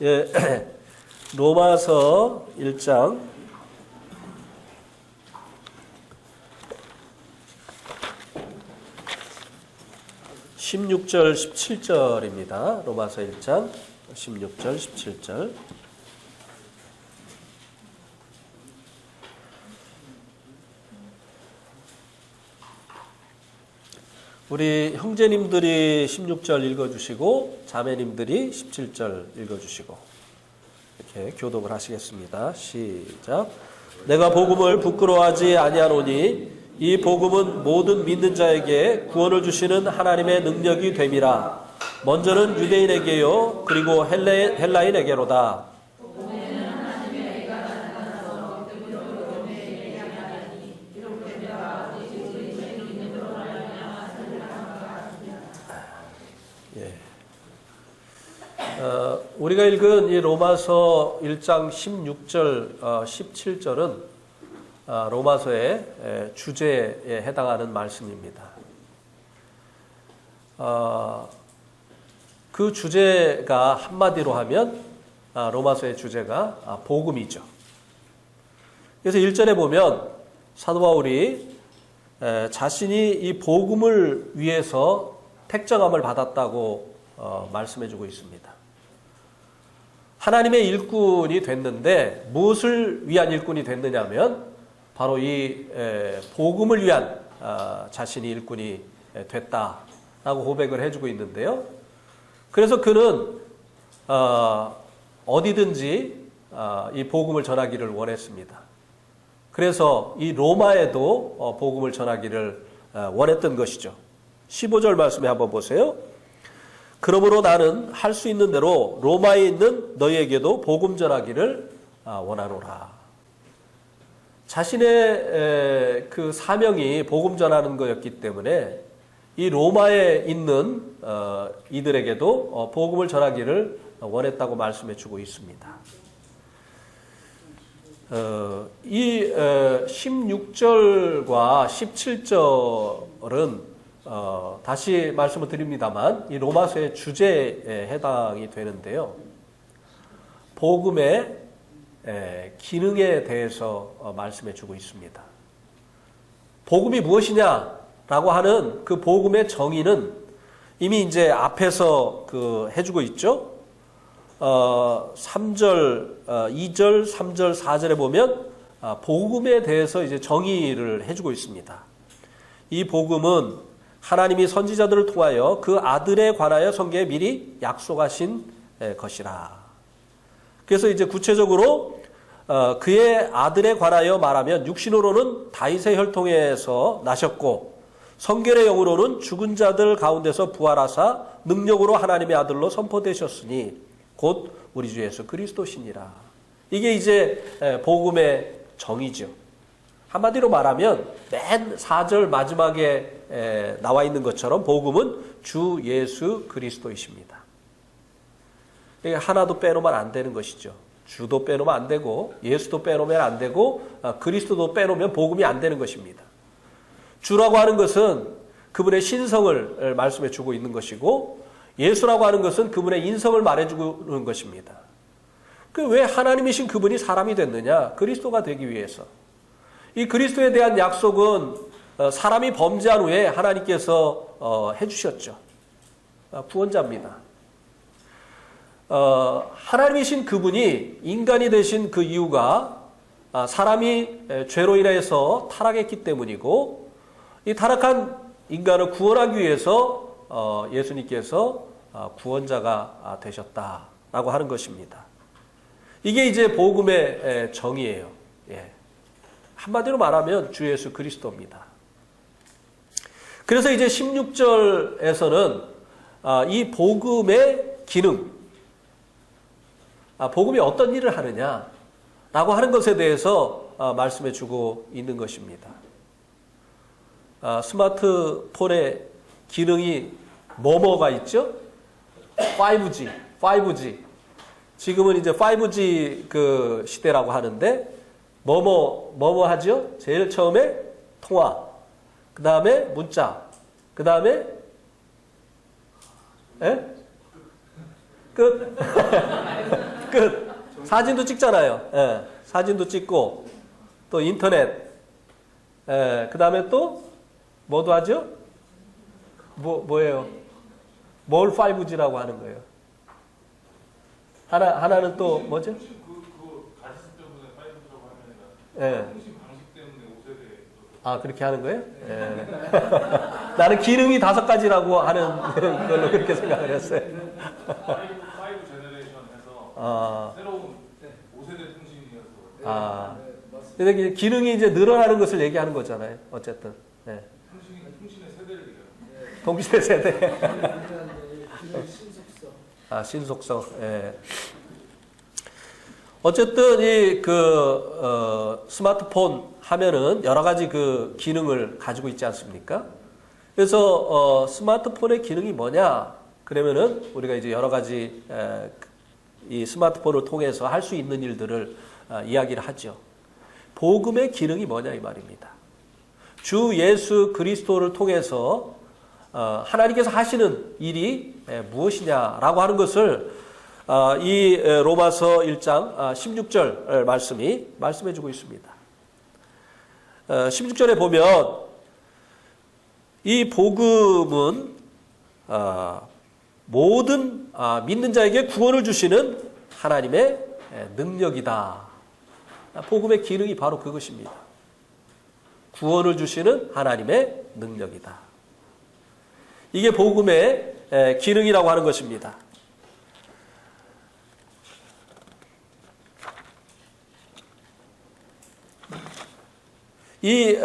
예, 로마서 1장 16절 17절입니다. 로마서 1장 16절 17절. 우리 형제님들이 16절 읽어주시고 자매님들이 17절 읽어주시고 이렇게 교독을 하시겠습니다. 시작. 내가 복음을 부끄러워하지 아니하노니 이 복음은 모든 믿는 자에게 구원을 주시는 하나님의 능력이 됨이라. 먼저는 유대인에게요 그리고 헬라인에게로다. 우리가 읽은 이 로마서 1장 16절, 17절은 로마서의 주제에 해당하는 말씀입니다. 그 주제가 한마디로 하면 로마서의 주제가 복음이죠. 그래서 1절에 보면 사도 바울이 자신이 이 복음을 위해서 택정함을 받았다고 말씀해주고 있습니다. 하나님의 일꾼이 됐는데 무엇을 위한 일꾼이 됐느냐면 바로 이 복음을 위한 자신이 일꾼이 됐다라고 고백을 해주고 있는데요. 그래서 그는 어디든지 이 복음을 전하기를 원했습니다. 그래서 이 로마에도 복음을 전하기를 원했던 것이죠. 15절 말씀에 한번 보세요. 그러므로 나는 할 수 있는 대로 로마에 있는 너희에게도 복음 전하기를 원하노라. 자신의 그 사명이 복음 전하는 거였기 때문에 이 로마에 있는 이들에게도 복음을 전하기를 원했다고 말씀해 주고 있습니다. 이 16절과 17절은 다시 말씀을 드립니다만 이 로마서의 주제에 해당이 되는데요. 복음의 기능에 대해서 말씀해 주고 있습니다. 복음이 무엇이냐라고 하는 그 복음의 정의는 이미 이제 앞에서 해주고 있죠. 3절, 2절, 3절, 4절에 보면 복음에 대해서 이제 정의를 해주고 있습니다. 이 복음은 하나님이 선지자들을 통하여 그 아들에 관하여 성경에 미리 약속하신 것이라. 그래서 이제 구체적으로 그의 아들에 관하여 말하면 육신으로는 다윗의 혈통에서 나셨고 성결의 영으로는 죽은 자들 가운데서 부활하사 능력으로 하나님의 아들로 선포되셨으니 곧 우리 주 예수 그리스도시니라. 이게 이제 복음의 정의죠. 한마디로 말하면 맨 4절 마지막에 나와 있는 것처럼 복음은 주 예수 그리스도이십니다. 이게 하나도 빼놓으면 안 되는 것이죠. 주도 빼놓으면 안 되고 예수도 빼놓으면 안 되고 그리스도도 빼놓으면 복음이 안 되는 것입니다. 주라고 하는 것은 그분의 신성을 말씀해 주고 있는 것이고 예수라고 하는 것은 그분의 인성을 말해주는 것입니다. 왜 하나님이신 그분이 사람이 됐느냐? 그리스도가 되기 위해서. 이 그리스도에 대한 약속은 사람이 범죄한 후에 하나님께서 해주셨죠. 구원자입니다. 하나님이신 그분이 인간이 되신 그 이유가 사람이 죄로 인해서 타락했기 때문이고 이 타락한 인간을 구원하기 위해서 예수님께서 구원자가 되셨다라고 하는 것입니다. 이게 이제 복음의 정의예요. 예. 한마디로 말하면 주 예수 그리스도입니다. 그래서 이제 16절에서는 이 복음의 기능, 복음이 어떤 일을 하느냐라고 하는 것에 대해서 말씀해 주고 있는 것입니다. 스마트폰의 기능이 뭐뭐가 있죠? 5G. 지금은 이제 5G 그 시대라고 하는데 뭐뭐 하죠? 제일 처음에 통화, 그 다음에 문자, 그 다음에 끝. 끝. 사진도 찍잖아요. 예, 사진도 찍고 또 인터넷. 예, 그다음에 또 뭐도 하죠? 뭐예요? 뭘 5G라고 하는 거예요. 하나는 또 뭐죠? 그거 가지수 때문에 5G라고 하는 게 예. 통신 방식 때문에 5세대. 아, 그렇게 하는 거예요? 예. 나는 기능이 5가지라고 하는 걸로 그렇게 생각을 했어요. 5 제너레이션 해서 새로운 5세대 통신이어서. 아. 근데 기능이 이제 늘어나는 것을 얘기하는 거잖아요. 어쨌든. 예. 통신의 세대를 얘기해요. 통신의 세대. 신속성. 아, 신속성. 예. 어쨌든 스마트폰 하면은 여러 가지 그 기능을 가지고 있지 않습니까? 그래서 스마트폰의 기능이 뭐냐? 그러면은 우리가 이제 여러 가지 이 스마트폰을 통해서 할 수 있는 일들을 이야기를 하죠. 복음의 기능이 뭐냐 이 말입니다. 주 예수 그리스도를 통해서 하나님께서 하시는 일이 무엇이냐라고 하는 것을 이 로마서 1장 16절 말씀이 말씀해 주고 있습니다. 16절에 보면 이 복음은 모든 믿는 자에게 구원을 주시는 하나님의 능력이다. 복음의 기능이 바로 그것입니다. 구원을 주시는 하나님의 능력이다. 이게 복음의 기능이라고 하는 것입니다. 이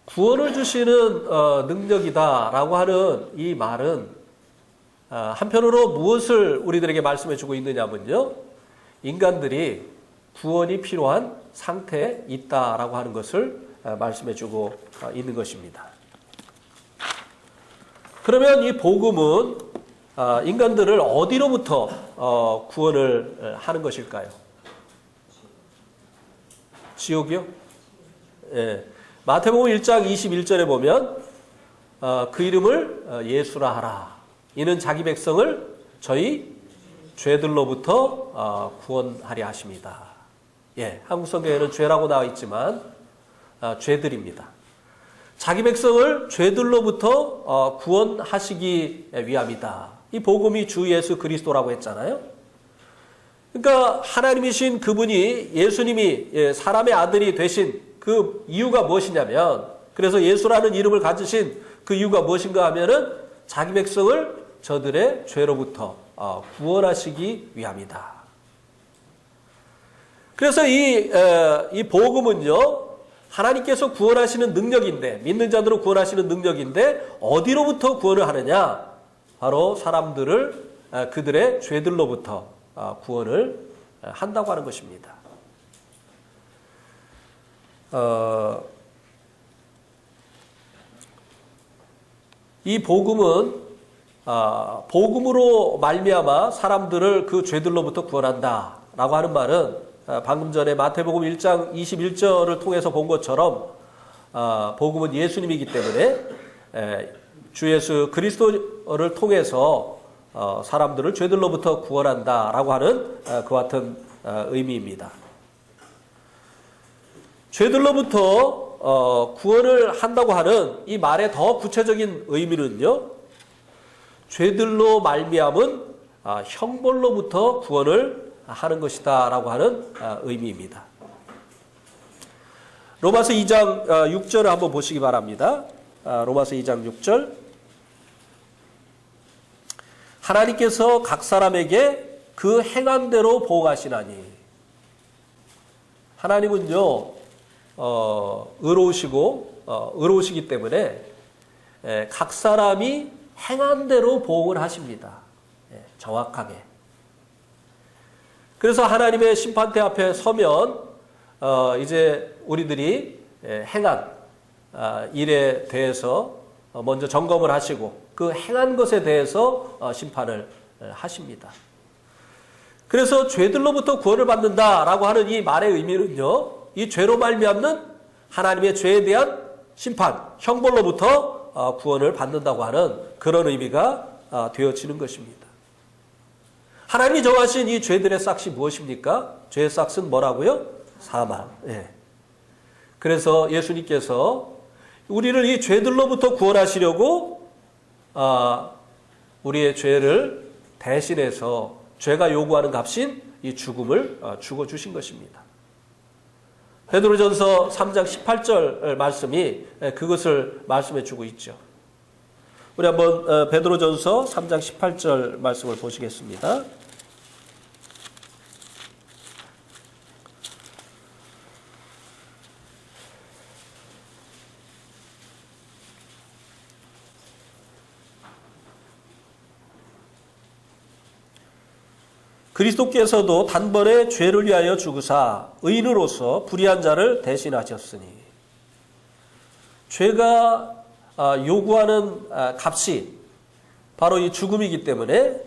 구원을 주시는 능력이다라고 하는 이 말은 한편으로 무엇을 우리들에게 말씀해 주고 있느냐면요. 인간들이 구원이 필요한 상태에 있다라고 하는 것을 말씀해 주고 있는 것입니다. 그러면 이 복음은 인간들을 어디로부터 구원을 하는 것일까요? 지옥이요? 예. 마태복음 1장 21절에 보면 그 이름을 예수라 하라. 이는 자기 백성을 저희 죄들로부터 구원하려 하십니다. 예, 한국 성경에는 죄라고 나와 있지만 죄들입니다. 자기 백성을 죄들로부터 구원하시기 위함이다. 이 복음이 주 예수 그리스도라고 했잖아요. 그러니까 하나님이신 그분이 예수님이 사람의 아들이 되신 그 이유가 무엇이냐면, 그래서 예수라는 이름을 가지신 그 이유가 무엇인가 하면은 자기 백성을 저들의 죄로부터 구원하시기 위함이다. 그래서 이 복음은요, 하나님께서 구원하시는 능력인데, 믿는 자들을 구원하시는 능력인데 어디로부터 구원을 하느냐? 바로 사람들을 그들의 죄들로부터 구원을 한다고 하는 것입니다. 이 복음은 복음으로 말미암아 사람들을 그 죄들로부터 구원한다라고 하는 말은 방금 전에 마태복음 1장 21절을 통해서 본 것처럼 복음은 예수님이기 때문에 주 예수 그리스도를 통해서 사람들을 죄들로부터 구원한다라고 하는 그와 같은 의미입니다. 죄들로부터 구원을 한다고 하는 이 말의 더 구체적인 의미는요, 죄들로 말미암은 형벌로부터 구원을 하는 것이다라고 하는 의미입니다. 로마서 2장 6절을 한번 보시기 바랍니다. 로마서 2장 6절. 하나님께서 각 사람에게 그 행한 대로 보응하시나니. 하나님은요, 의로우시기 때문에 각 사람이 행한 대로 보응을 하십니다. 정확하게. 그래서 하나님의 심판대 앞에 서면 이제 우리들이 행한 일에 대해서 먼저 점검을 하시고 그 행한 것에 대해서 심판을 하십니다. 그래서 죄들로부터 구원을 받는다라고 하는 이 말의 의미는요, 이 죄로 말미암는 하나님의 죄에 대한 심판, 형벌로부터 구원을 받는다고 하는 그런 의미가 되어지는 것입니다. 하나님이 정하신 이 죄들의 싹이 무엇입니까? 죄의 싹은 뭐라고요? 사망. 예. 그래서 예수님께서 우리를 이 죄들로부터 구원하시려고 우리의 죄를 대신해서 죄가 요구하는 값인 이 죽음을 죽어주신 것입니다. 베드로전서 3장 18절 말씀이 그것을 말씀해 주고 있죠. 우리 한번 베드로전서 3장 18절 말씀을 보시겠습니다. 그리스도께서도 단번에 죄를 위하여 죽으사 의인으로서 불의한 자를 대신하셨으니 죄가 요구하는 값이 바로 이 죽음이기 때문에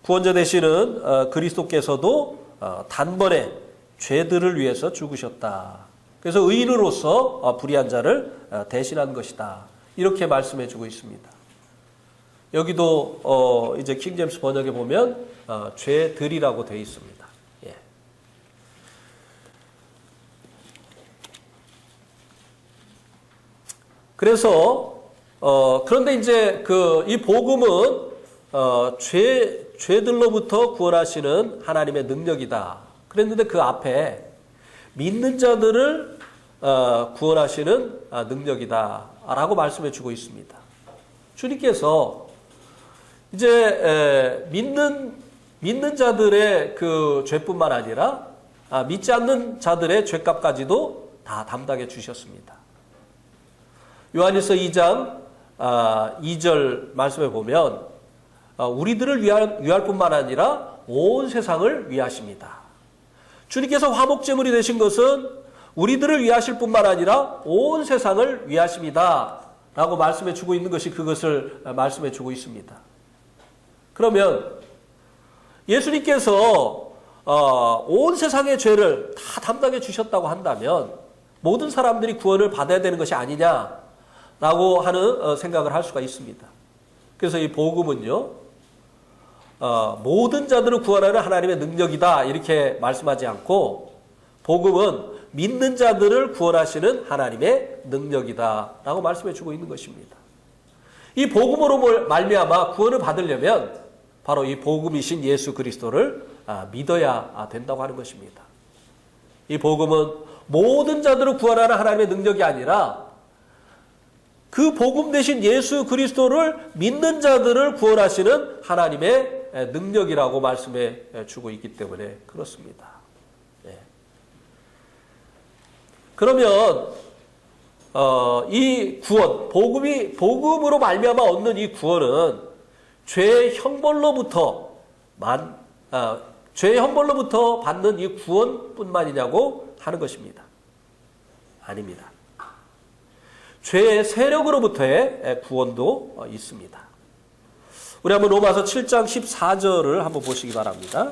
구원자 되시는 그리스도께서도 단번에 죄들을 위해서 죽으셨다. 그래서 의인으로서 불의한 자를 대신한 것이다. 이렇게 말씀해 주고 있습니다. 여기도 이제 킹제임스 번역에 보면 죄들이라고 되어 있습니다. 예. 그래서 그런데 이제 이 복음은 죄들로부터 구원하시는 하나님의 능력이다. 그랬는데 그 앞에 믿는 자들을 구원하시는 능력이다라고 말씀해 주고 있습니다. 주님께서 이제 믿는 자들의 그 죄뿐만 아니라 믿지 않는 자들의 죄값까지도 다 담당해 주셨습니다. 요한일서 2장 2절 말씀에 보면 우리들을 위할 뿐만 아니라 온 세상을 위하십니다. 주님께서 화목제물이 되신 것은 우리들을 위하실 뿐만 아니라 온 세상을 위하십니다. 라고 말씀해 주고 있는 것이 그것을 말씀해 주고 있습니다. 그러면 예수님께서 온 세상의 죄를 다 담당해 주셨다고 한다면 모든 사람들이 구원을 받아야 되는 것이 아니냐라고 하는 생각을 할 수가 있습니다. 그래서 이 복음은요, 모든 자들을 구원하는 하나님의 능력이다 이렇게 말씀하지 않고 복음은 믿는 자들을 구원하시는 하나님의 능력이다라고 말씀해 주고 있는 것입니다. 이 복음으로 말미암아 구원을 받으려면 바로 이 복음이신 예수 그리스도를 믿어야 된다고 하는 것입니다. 이 복음은 모든 자들을 구원하는 하나님의 능력이 아니라 그 복음 대신 예수 그리스도를 믿는 자들을 구원하시는 하나님의 능력이라고 말씀해 주고 있기 때문에 그렇습니다. 그러면 이 구원, 복음으로 말미암아 얻는 이 구원은 죄의 형벌로부터 받는 이 구원뿐만이냐고 하는 것입니다. 아닙니다. 죄의 세력으로부터의 구원도 있습니다. 우리 한번 로마서 7장 14절을 한번 보시기 바랍니다.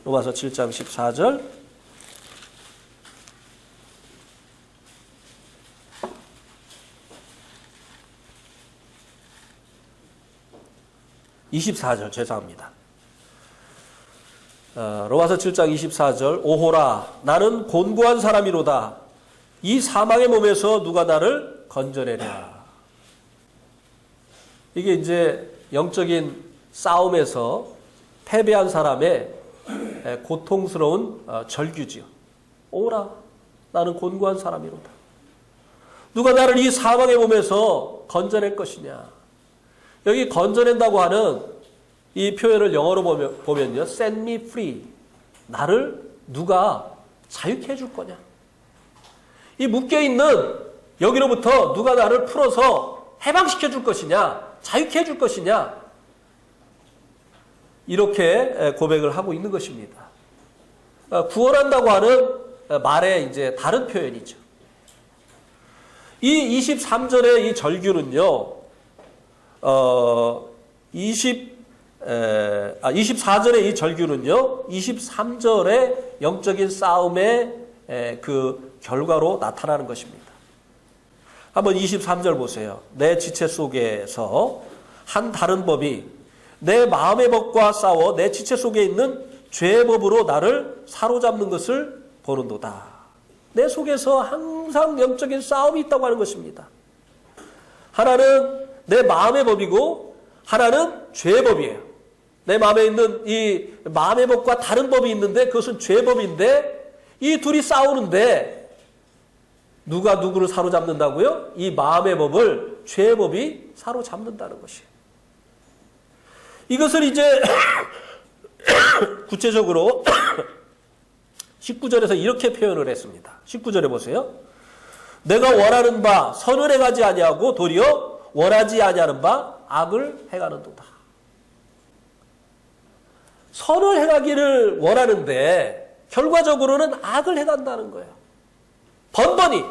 로마서 7장 14절. 죄송합니다. 로마서 7장 24절. 오호라 나는 곤고한 사람이로다. 이 사망의 몸에서 누가 나를 건져내랴. 이게 이제 영적인 싸움에서 패배한 사람의 고통스러운 절규지요. 오라 나는 곤고한 사람이로다. 누가 나를 이 사망의 몸에서 건져낼 것이냐. 여기 건져낸다고 하는 이 표현을 영어로 보면요. set me free. 나를 누가 자유케 해줄 거냐. 이 묶여있는 여기로부터 누가 나를 풀어서 해방시켜 줄 것이냐. 자유케 해줄 것이냐. 이렇게 고백을 하고 있는 것입니다. 구원한다고 하는 말의 이제 다른 표현이죠. 이 23절의 이 절규는요. 24절의 이 절규는요, 23절의 영적인 싸움의 그 결과로 나타나는 것입니다. 한번 23절 보세요. 내 지체 속에서 한 다른 법이 내 마음의 법과 싸워 내 지체 속에 있는 죄의 법으로 나를 사로잡는 것을 보는도다. 내 속에서 항상 영적인 싸움이 있다고 하는 것입니다. 하나는 내 마음의 법이고 하나는 죄의 법이에요. 내 마음에 있는 이 마음의 법과 다른 법이 있는데 그것은 죄의 법인데 이 둘이 싸우는데 누가 누구를 사로잡는다고요? 이 마음의 법을 죄의 법이 사로잡는다는 것이에요. 이것을 이제 구체적으로 19절에서 이렇게 표현을 했습니다. 19절에 보세요. 내가 원하는 바 선을 행하지 아니하고 도리어 원하지 아니하는 바 악을 행하는도다. 선을 행하기를 원하는데 결과적으로는 악을 행한다는 거예요. 번번이.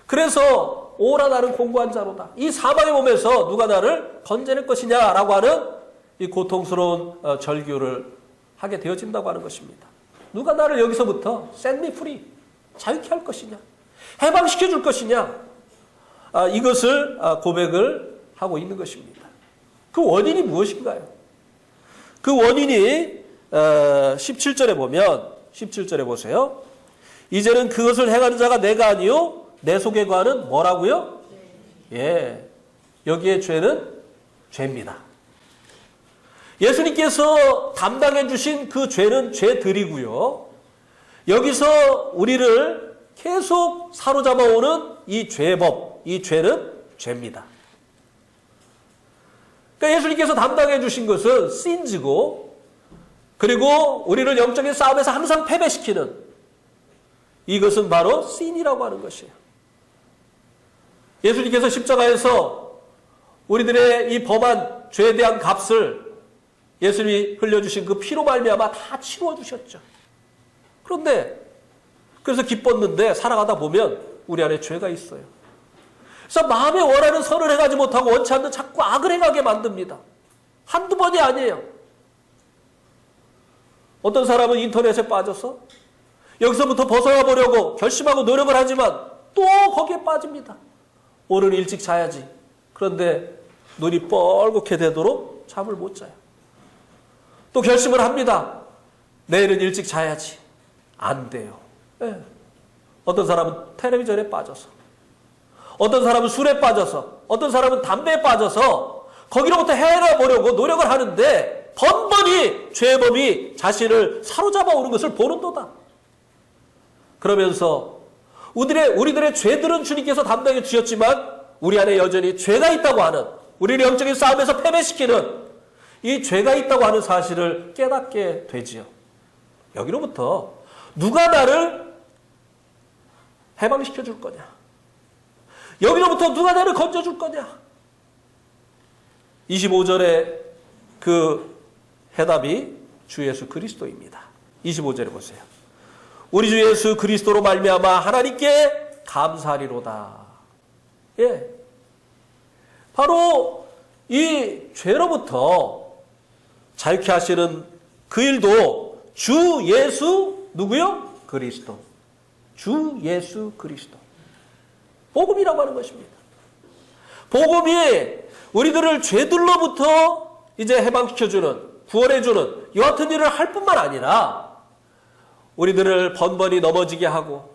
그래서 오라 나는 공고한 자로다. 이 사망의 몸에서 누가 나를 건져낼 것이냐라고 하는 이 고통스러운 절규를 하게 되어진다고 하는 것입니다. 누가 나를 여기서부터 set me free, 자유케 할 것이냐, 해방시켜 줄 것이냐, 이것을 고백을 하고 있는 것입니다. 그 원인이 무엇인가요? 그 원인이 17절에 보면 17절에 보세요. 이제는 그것을 행하는 자가 내가 아니요 내 속에 거하는 뭐라고요? 예, 여기에 죄는 죄입니다. 예수님께서 담당해 주신 그 죄는 죄들이고요. 여기서 우리를 계속 사로잡아오는 이 죄의 법, 이 죄는 죄입니다. 그러니까 예수님께서 담당해 주신 것은 신즈고, 그리고 우리를 영적인 싸움에서 항상 패배시키는 이것은 바로 신이라고 하는 것이에요. 예수님께서 십자가에서 우리들의 이 범한 죄에 대한 값을 예수님이 흘려주신 그 피로 말미암아 다 치루어 주셨죠. 그런데 그래서 기뻤는데 살아가다 보면 우리 안에 죄가 있어요. 그래서 마음에 원하는 선을 행하지 못하고 원치 않는 자꾸 악을 행하게 만듭니다. 한두 번이 아니에요. 어떤 사람은 인터넷에 빠져서 여기서부터 벗어나 보려고 결심하고 노력을 하지만 또 거기에 빠집니다. 오늘 일찍 자야지. 그런데 눈이 뻘겋게 되도록 잠을 못 자요. 또 결심을 합니다. 내일은 일찍 자야지. 안 돼요. 네. 어떤 사람은 텔레비전에 빠져서, 어떤 사람은 술에 빠져서, 어떤 사람은 담배에 빠져서 거기로부터 헤어나보려고 노력을 하는데 번번이 죄의 법이 자신을 사로잡아 오는 것을 보는도다. 그러면서 우리들의 죄들은 주님께서 담당해 주셨지만 우리 안에 여전히 죄가 있다고 하는, 우리를 영적인 싸움에서 패배시키는 이 죄가 있다고 하는 사실을 깨닫게 되지요. 여기로부터 누가 나를 해방시켜 줄 거냐? 여기로부터 누가 나를 건져 줄 거냐? 25절에 그 해답이 주 예수 그리스도입니다. 25절에 보세요. 우리 주 예수 그리스도로 말미암아 하나님께 감사하리로다. 예, 바로 이 죄로부터 자유케 하시는 그 일도 주 예수 누구요? 그리스도. 주 예수 그리스도. 복음이라고 하는 것입니다. 복음이 우리들을 죄들로부터 이제 해방시켜주는, 구원해주는 이 같은 일을 할 뿐만 아니라 우리들을 번번이 넘어지게 하고,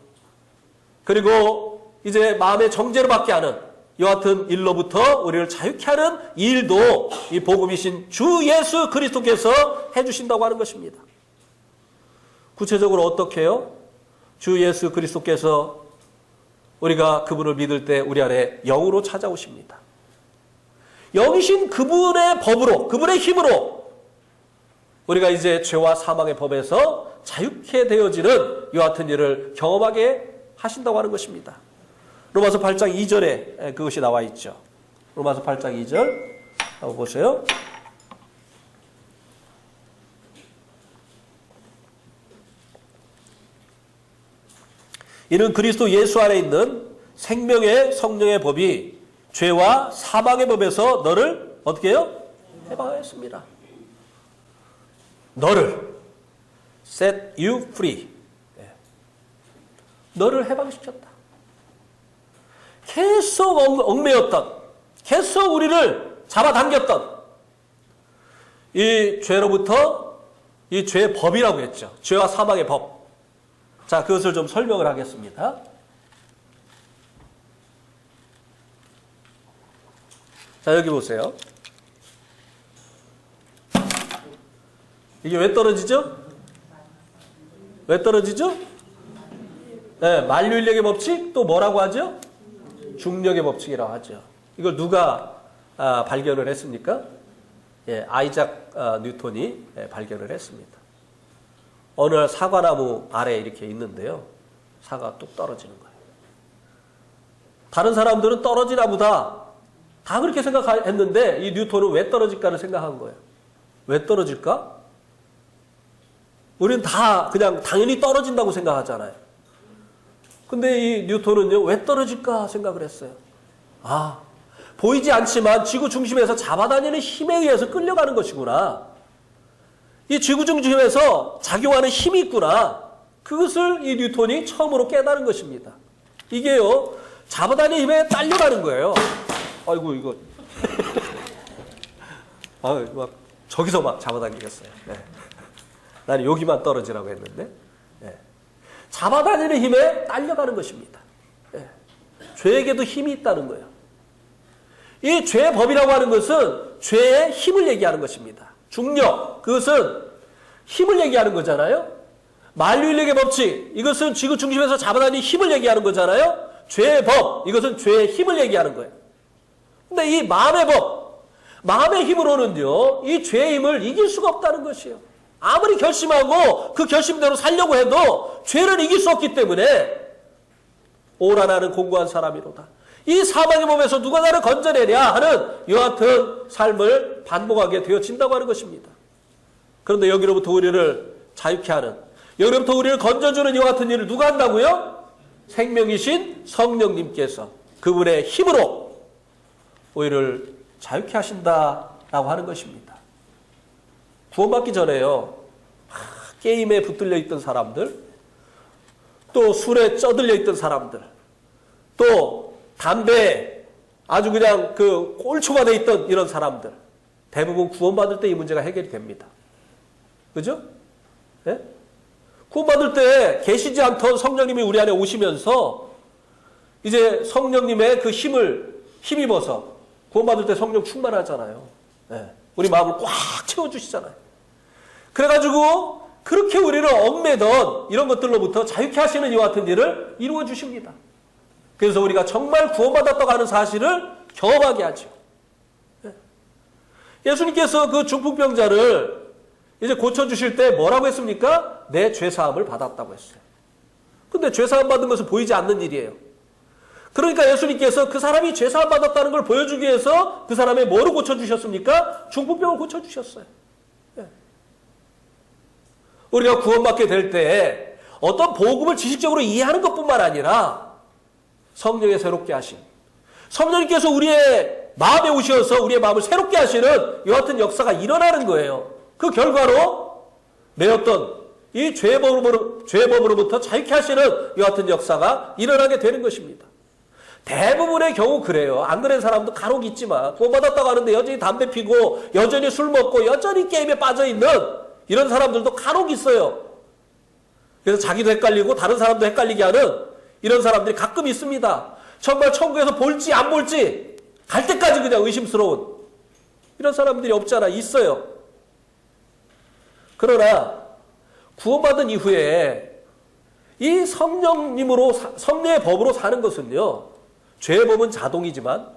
그리고 이제 마음의 정죄로 받게 하는 이와 같은 일로부터 우리를 자유케 하는 이 일도 이 복음이신 주 예수 그리스도께서 해주신다고 하는 것입니다. 구체적으로 어떻게 해요? 주 예수 그리스도께서 우리가 그분을 믿을 때 우리 안에 영으로 찾아오십니다. 영이신 그분의 법으로, 그분의 힘으로 우리가 이제 죄와 사망의 법에서 자유케 되어지는 이와 같은 일을 경험하게 하신다고 하는 것입니다. 로마서 8장 2절에 그것이 나와 있죠. 로마서 8장 2절 한번 보세요. 이는 그리스도 예수 안에 있는 생명의 성령의 법이 죄와 사망의 법에서 너를 어떻게 해요? 해방하였습니다. 너를 set you free. 너를 해방시켰다. 계속 얽매였던, 계속 우리를 잡아당겼던 이 죄로부터 이 죄의 법이라고 했죠. 죄와 사망의 법. 자, 그것을 좀 설명을 하겠습니다. 자, 여기 보세요. 이게 왜 떨어지죠? 왜 떨어지죠? 네, 만류인력의 법칙, 또 뭐라고 하죠? 중력의 법칙이라고 하죠. 이걸 누가 발견을 했습니까? 예, 아이작 뉴턴이 발견을 했습니다. 어느 날 사과나무 아래에 이렇게 있는데요. 사과가 뚝 떨어지는 거예요. 다른 사람들은 떨어지나 보다 다 그렇게 생각했는데 이 뉴턴은 왜 떨어질까를 생각한 거예요. 왜 떨어질까? 우리는 다 그냥 당연히 떨어진다고 생각하잖아요. 근데 이 뉴턴은요, 왜 떨어질까 생각을 했어요. 아, 보이지 않지만 지구 중심에서 잡아다니는 힘에 의해서 끌려가는 것이구나. 이 지구 중심에서 작용하는 힘이 있구나. 그것을 이 뉴턴이 처음으로 깨달은 것입니다. 이게요, 잡아다니는 힘에 딸려가는 거예요. 아이고, 이거. 아, 막, 저기서 막 잡아당기겠어요. 네. 나는 여기만 떨어지라고 했는데. 네. 잡아다니는 힘에 딸려가는 것입니다. 네. 죄에게도 힘이 있다는 거예요. 이 죄의 법이라고 하는 것은 죄의 힘을 얘기하는 것입니다. 중력, 그것은 힘을 얘기하는 거잖아요. 만류인력의 법칙, 이것은 지구 중심에서 잡아다니는 힘을 얘기하는 거잖아요. 죄의 법, 이것은 죄의 힘을 얘기하는 거예요. 근데 이 마음의 법, 마음의 힘으로는요, 이 죄의 힘을 이길 수가 없다는 것이에요. 아무리 결심하고 그 결심대로 살려고 해도 죄를 이길 수 없기 때문에 오라 나는 공고한 사람이로다. 이 사망의 몸에서 누가 나를 건져내랴 하는 이와 같은 삶을 반복하게 되어진다고 하는 것입니다. 그런데 여기로부터 우리를 자유케 하는, 여기로부터 우리를 건져주는 이와 같은 일을 누가 한다고요? 생명이신 성령님께서 그분의 힘으로 우리를 자유케 하신다라고 하는 것입니다. 구원받기 전에요, 게임에 붙들려 있던 사람들, 또 술에 쩌들려 있던 사람들, 또 담배에 아주 그냥 그 꼴초가 돼 있던 이런 사람들, 대부분 구원받을 때 이 문제가 해결이 됩니다. 그죠? 네? 구원받을 때 계시지 않던 성령님이 우리 안에 오시면서 이제 성령님의 그 힘을 힘입어서 구원받을 때 성령 충만하잖아요. 네. 우리 마음을 꽉 채워주시잖아요. 그래가지고 그렇게 우리를 얽매던 이런 것들로부터 자유케 하시는 이와 같은 일을 이루어 주십니다. 그래서 우리가 정말 구원받았다고 하는 사실을 경험하게 하죠. 예수님께서 그 중풍병자를 이제 고쳐주실 때 뭐라고 했습니까? 내 죄사함을 받았다고 했어요. 근데 죄사함 받은 것은 보이지 않는 일이에요. 그러니까 예수님께서 그 사람이 죄사함 받았다는 걸 보여주기 위해서 그 사람의 뭐를 고쳐주셨습니까? 중풍병을 고쳐주셨어요. 우리가 구원받게 될 때 어떤 복음을 지식적으로 이해하는 것뿐만 아니라 성령의 새롭게 하심, 성령님께서 우리의 마음에 오셔서 우리의 마음을 새롭게 하시는 이와 같은 역사가 일어나는 거예요. 그 결과로 매였던 이 죄의 법으로부터 자유케 하시는 이와 같은 역사가 일어나게 되는 것입니다. 대부분의 경우 그래요. 안 그런 사람도 간혹 있지만 구원받았다고 하는데 여전히 담배 피고 여전히 술 먹고 여전히 게임에 빠져있는 이런 사람들도 간혹 있어요. 그래서 자기도 헷갈리고 다른 사람도 헷갈리게 하는 이런 사람들이 가끔 있습니다. 정말 천국에서 볼지 안 볼지 갈 때까지 그냥 의심스러운 이런 사람들이 없잖아. 있어요. 그러나 구원받은 이후에 이 성령의 법으로 사는 것은요, 죄의 법은 자동이지만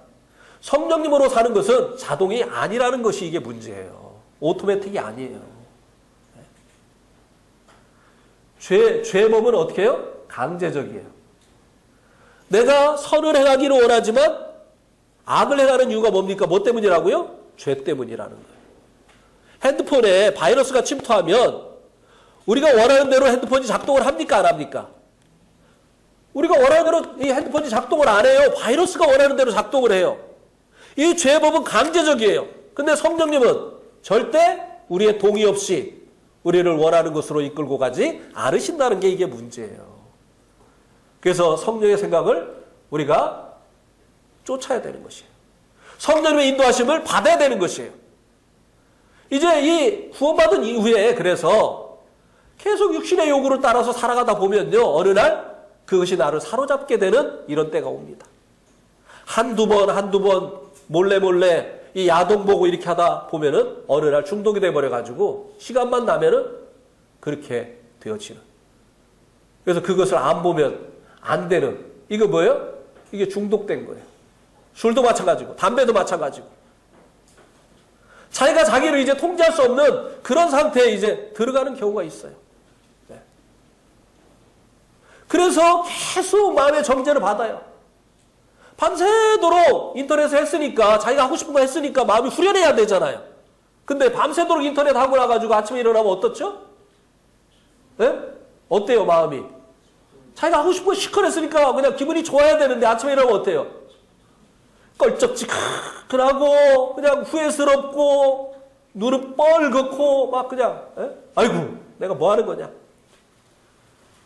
성령님으로 사는 것은 자동이 아니라는 것이 이게 문제예요. 오토매틱이 아니에요. 죄의 법은 어떻게 해요? 강제적이에요. 내가 선을 행하기를 원하지만 악을 행하는 이유가 뭡니까? 뭐 때문이라고요? 죄 때문이라는 거예요. 핸드폰에 바이러스가 침투하면 우리가 원하는 대로 핸드폰이 작동을 합니까? 안 합니까? 우리가 원하는 대로 이 핸드폰이 작동을 안 해요. 바이러스가 원하는 대로 작동을 해요. 이 죄의 법은 강제적이에요. 근데 성령님은 절대 우리의 동의 없이 우리를 원하는 것으로 이끌고 가지 않으신다는 게 이게 문제예요. 그래서 성령의 생각을 우리가 쫓아야 되는 것이에요. 성령님의 인도하심을 받아야 되는 것이에요. 이제 이 구원받은 이후에 그래서 계속 육신의 요구를 따라서 살아가다 보면요. 어느 날 그것이 나를 사로잡게 되는 이런 때가 옵니다. 한두 번 몰래 이 야동 보고 이렇게 하다 보면은 어느 날 중독이 돼버려가지고 시간만 나면은 그렇게 되어지는. 그래서 그것을 안 보면 안 되는. 이거 뭐예요? 이게 중독된 거예요. 술도 마찬가지고 담배도 마찬가지고. 자기가 자기를 이제 통제할 수 없는 그런 상태에 이제 들어가는 경우가 있어요. 네. 그래서 계속 마음의 정죄를 받아요. 밤새도록 인터넷을 했으니까 자기가 하고 싶은 거 했으니까 마음이 후련해야 되잖아요. 근데 밤새도록 인터넷 하고 나가지고 아침에 일어나면 어떻죠? 네? 어때요 마음이? 자기가 하고 싶은 거 시커냈으니까 그냥 기분이 좋아야 되는데 아침에 일어나면 어때요? 껄쩍지근하고 그냥 후회스럽고 눈은 뻘겋고 막 그냥 아이고 내가 뭐 하는 거냐?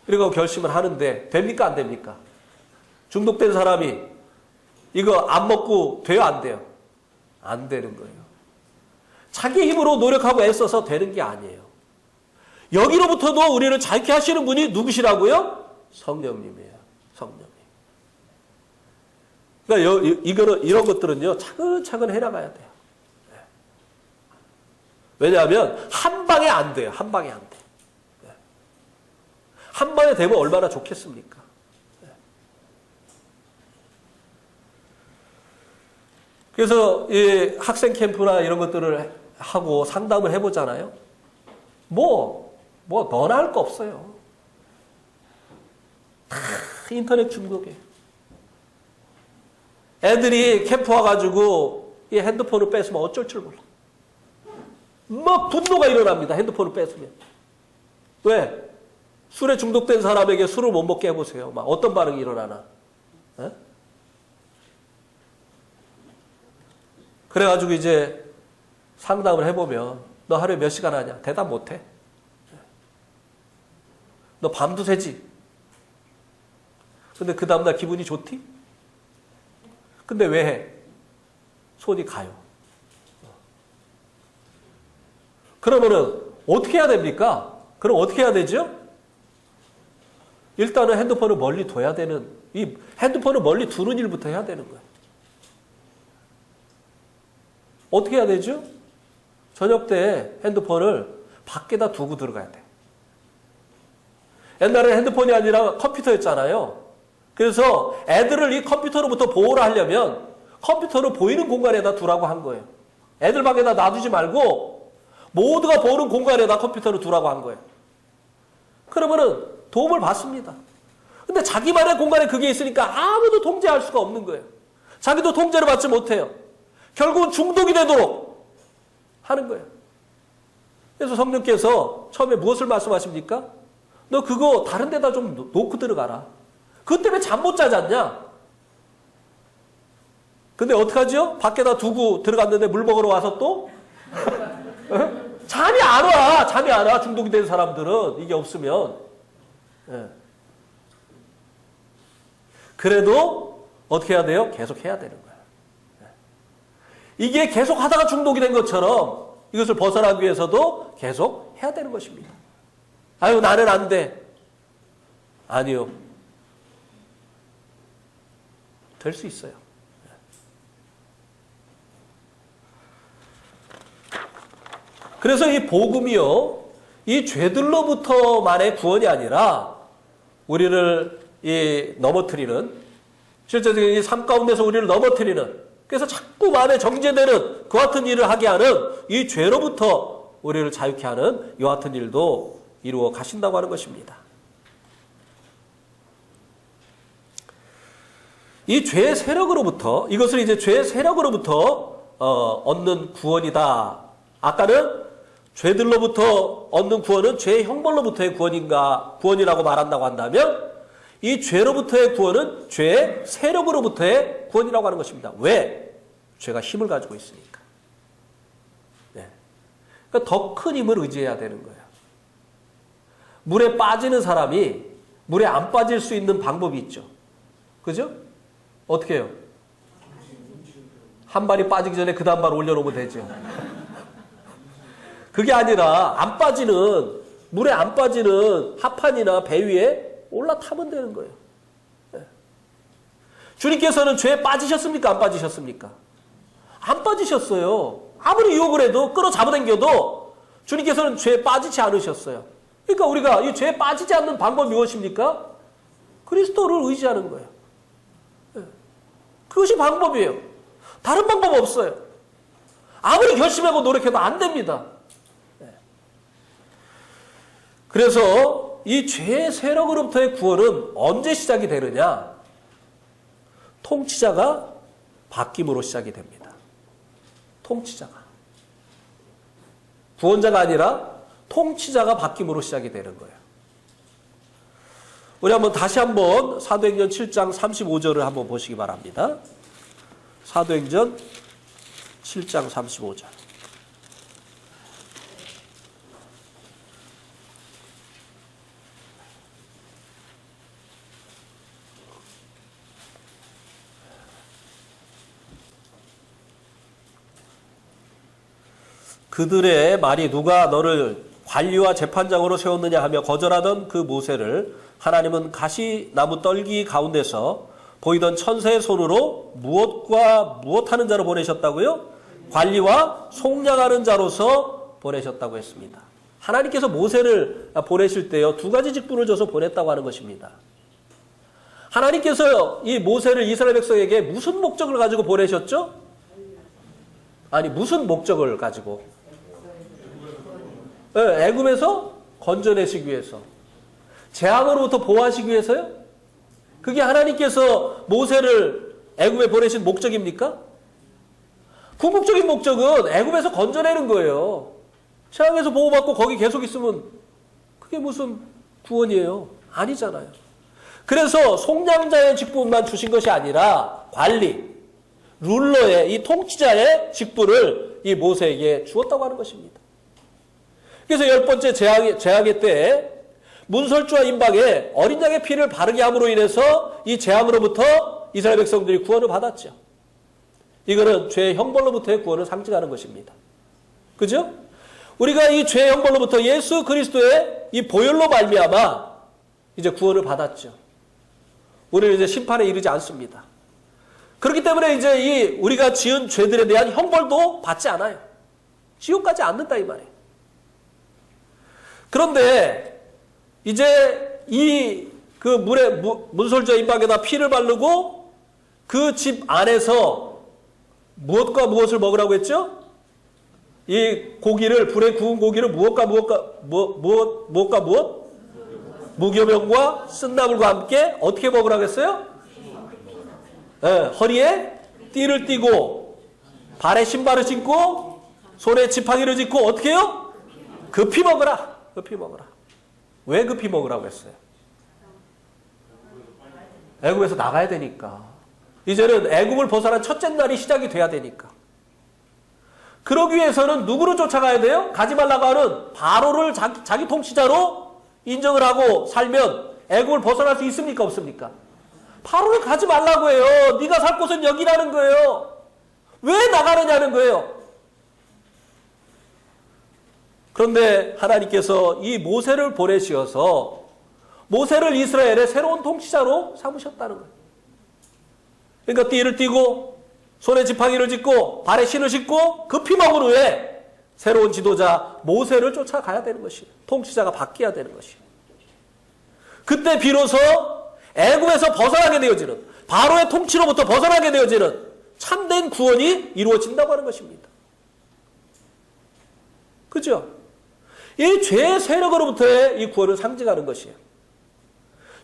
이러고 결심을 하는데 됩니까 안 됩니까? 중독된 사람이 이거 안 먹고 돼요 안 돼요? 안 되는 거예요. 자기 힘으로 노력하고 애써서 되는 게 아니에요. 여기로부터도 우리를 자유케 하시는 분이 누구시라고요? 성령님이에요. 성령님. 그러니까 이런 것들은요 차근차근 해나가야 돼요. 왜냐하면 한 방에 안 돼요. 한 방에 안 돼. 한 방에 되면 얼마나 좋겠습니까? 그래서 이 학생 캠프나 이런 것들을 하고 상담을 해보잖아요. 너나 할 거 없어요. 다 인터넷 중독이에요. 애들이 캠프 와가지고 이 핸드폰을 뺏으면 어쩔 줄 몰라. 막 분노가 일어납니다. 핸드폰을 뺏으면. 왜? 술에 중독된 사람에게 술을 못 먹게 해보세요. 막 어떤 반응이 일어나나. 에? 그래가지고 이제 상담을 해보면 너 하루에 몇 시간 하냐? 대답 못해. 너 밤도 새지? 근데 그 다음날 기분이 좋디? 근데 왜 해? 손이 가요. 그러면은 어떻게 해야 됩니까? 그럼 어떻게 해야 되죠? 일단은 핸드폰을 멀리 둬야 되는, 이 핸드폰을 멀리 두는 일부터 해야 되는 거예요. 어떻게 해야 되죠? 저녁 때 핸드폰을 밖에다 두고 들어가야 돼. 옛날에 핸드폰이 아니라 컴퓨터였잖아요. 그래서 애들을 이 컴퓨터로부터 보호를 하려면 컴퓨터를 보이는 공간에다 두라고 한 거예요. 애들 방에다 놔두지 말고 모두가 보는 공간에다 컴퓨터를 두라고 한 거예요. 그러면은 도움을 받습니다. 근데 자기만의 공간에 그게 있으니까 아무도 통제할 수가 없는 거예요. 자기도 통제를 받지 못해요. 결국은 중독이 되도록 하는 거예요. 그래서 성령께서 처음에 무엇을 말씀하십니까? 너 그거 다른 데다 좀 놓고 들어가라. 그것 때문에 잠 못 자지 않냐? 근데 어떡하죠? 밖에다 두고 들어갔는데 물 먹으러 와서 또? 잠이 안 와. 잠이 안 와. 중독이 된 사람들은 이게 없으면. 그래도 어떻게 해야 돼요? 계속 해야 되는 거예요. 이게 계속 하다가 중독이 된 것처럼 이것을 벗어나기 위해서도 계속 해야 되는 것입니다. 아유, 나는 안 돼. 아니요. 될 수 있어요. 그래서 이 복음이요, 이 죄들로부터만의 구원이 아니라 우리를 넘어뜨리는, 실제적인 이 삶 가운데서 우리를 넘어뜨리는, 그래서 자꾸 마음에 정죄되는 그 같은 일을 하게 하는 이 죄로부터 우리를 자유케 하는 이 같은 일도 이루어 가신다고 하는 것입니다. 이 죄의 세력으로부터, 이것을 이제 죄의 세력으로부터 얻는 구원이다. 아까는 죄들로부터 얻는 구원은 죄의 형벌로부터의 구원이라고 말한다고 한다면, 이 죄로부터의 구원은 죄의 세력으로부터의 구원이라고 하는 것입니다. 왜? 죄가 힘을 가지고 있으니까. 네. 그러니까 더 큰 힘을 의지해야 되는 거예요. 물에 빠지는 사람이 물에 안 빠질 수 있는 방법이 있죠. 그죠? 어떻게 해요? 한 발이 빠지기 전에 그 다음 발 올려놓으면 되죠. 그게 아니라 안 빠지는, 물에 안 빠지는 하판이나 배 위에 올라타면 되는 거예요. 주님께서는 죄에 빠지셨습니까? 안 빠지셨습니까? 안 빠지셨어요. 아무리 유혹을 해도 끌어 잡아당겨도 주님께서는 죄에 빠지지 않으셨어요. 그러니까 우리가 이 죄에 빠지지 않는 방법이 무엇입니까? 그리스도를 의지하는 거예요. 그것이 방법이에요. 다른 방법 없어요. 아무리 결심하고 노력해도 안 됩니다. 그래서 이 죄의 세력으로부터의 구원은 언제 시작이 되느냐? 통치자가 바뀜으로 시작이 됩니다. 통치자가. 구원자가 아니라 통치자가 바뀜으로 시작이 되는 거예요. 우리 다시 한번 사도행전 7장 35절을 한번 보시기 바랍니다. 사도행전 7장 35절. 그들의 말이 누가 너를 관리와 재판장으로 세웠느냐 하며 거절하던 그 모세를 하나님은 가시나무 떨기 가운데서 보이던 천사의 손으로 무엇과 무엇하는 자로 보내셨다고요? 관리와 속량하는 자로서 보내셨다고 했습니다. 하나님께서 모세를 보내실 때요, 두 가지 직분을 줘서 보냈다고 하는 것입니다. 하나님께서 이 모세를 이스라엘 백성에게 무슨 목적을 가지고 보내셨죠? 아니, 무슨 목적을 가지고? 네, 애굽에서 건져내시기 위해서. 재앙으로부터 보호하시기 위해서요? 그게 하나님께서 모세를 애굽에 보내신 목적입니까? 궁극적인 목적은 애굽에서 건져내는 거예요. 재앙에서 보호받고 거기 계속 있으면 그게 무슨 구원이에요? 아니잖아요. 그래서 속량자의 직분만 주신 것이 아니라 관리, 룰러의 이 통치자의 직분을 이 모세에게 주었다고 하는 것입니다. 그래서 10번째 재앙의 때에 문설주와 임방에 어린 양의 피를 바르게 함으로 인해서 이 재앙으로부터 이스라엘 백성들이 구원을 받았죠. 이거는 죄의 형벌로부터의 구원을 상징하는 것입니다. 그죠? 우리가 이 죄의 형벌로부터 예수 그리스도의 이 보혈로 말미암아 이제 구원을 받았죠. 우리는 이제 심판에 이르지 않습니다. 그렇기 때문에 이제 이 우리가 지은 죄들에 대한 형벌도 받지 않아요. 지옥 가지 않는다 이 말이에요. 그런데 이제 이 그 물에 문설주와 임방에다 피를 바르고 그 집 안에서 무엇과 무엇을 먹으라고 했죠? 이 고기를, 불에 구운 고기를 무엇과 무엇? 무교병과 쓴나물과 함께 어떻게 먹으라고 했어요? 네, 허리에 띠를 띠고 발에 신발을 신고 손에 지팡이를 짚고 어떻게 해요? 급히 먹으라. 급히 먹으라. 왜 급히 먹으라고 했어요? 애굽에서 나가야 되니까. 이제는 애굽을 벗어난 첫째 날이 시작이 돼야 되니까. 그러기 위해서는 누구를 쫓아가야 돼요? 가지 말라고 하는 바로를 자기 통치자로 인정을 하고 살면 애굽을 벗어날 수 있습니까? 없습니까? 바로를 가지 말라고 해요. 네가 살 곳은 여기라는 거예요. 왜 나가느냐는 거예요. 그런데 하나님께서 이 모세를 보내시어서 모세를 이스라엘의 새로운 통치자로 삼으셨다는 거예요. 그러니까 띠를 띠고 손에 지팡이를 짚고 발에 신을 신고 급히 먹은 후에 새로운 지도자 모세를 쫓아가야 되는 것이에요. 통치자가 바뀌어야 되는 것이에요. 그때 비로소 애굽에서 벗어나게 되어지는, 바로의 통치로부터 벗어나게 되어지는 참된 구원이 이루어진다고 하는 것입니다. 그죠? 이 죄의 세력으로부터의 이 구원을 상징하는 것이에요.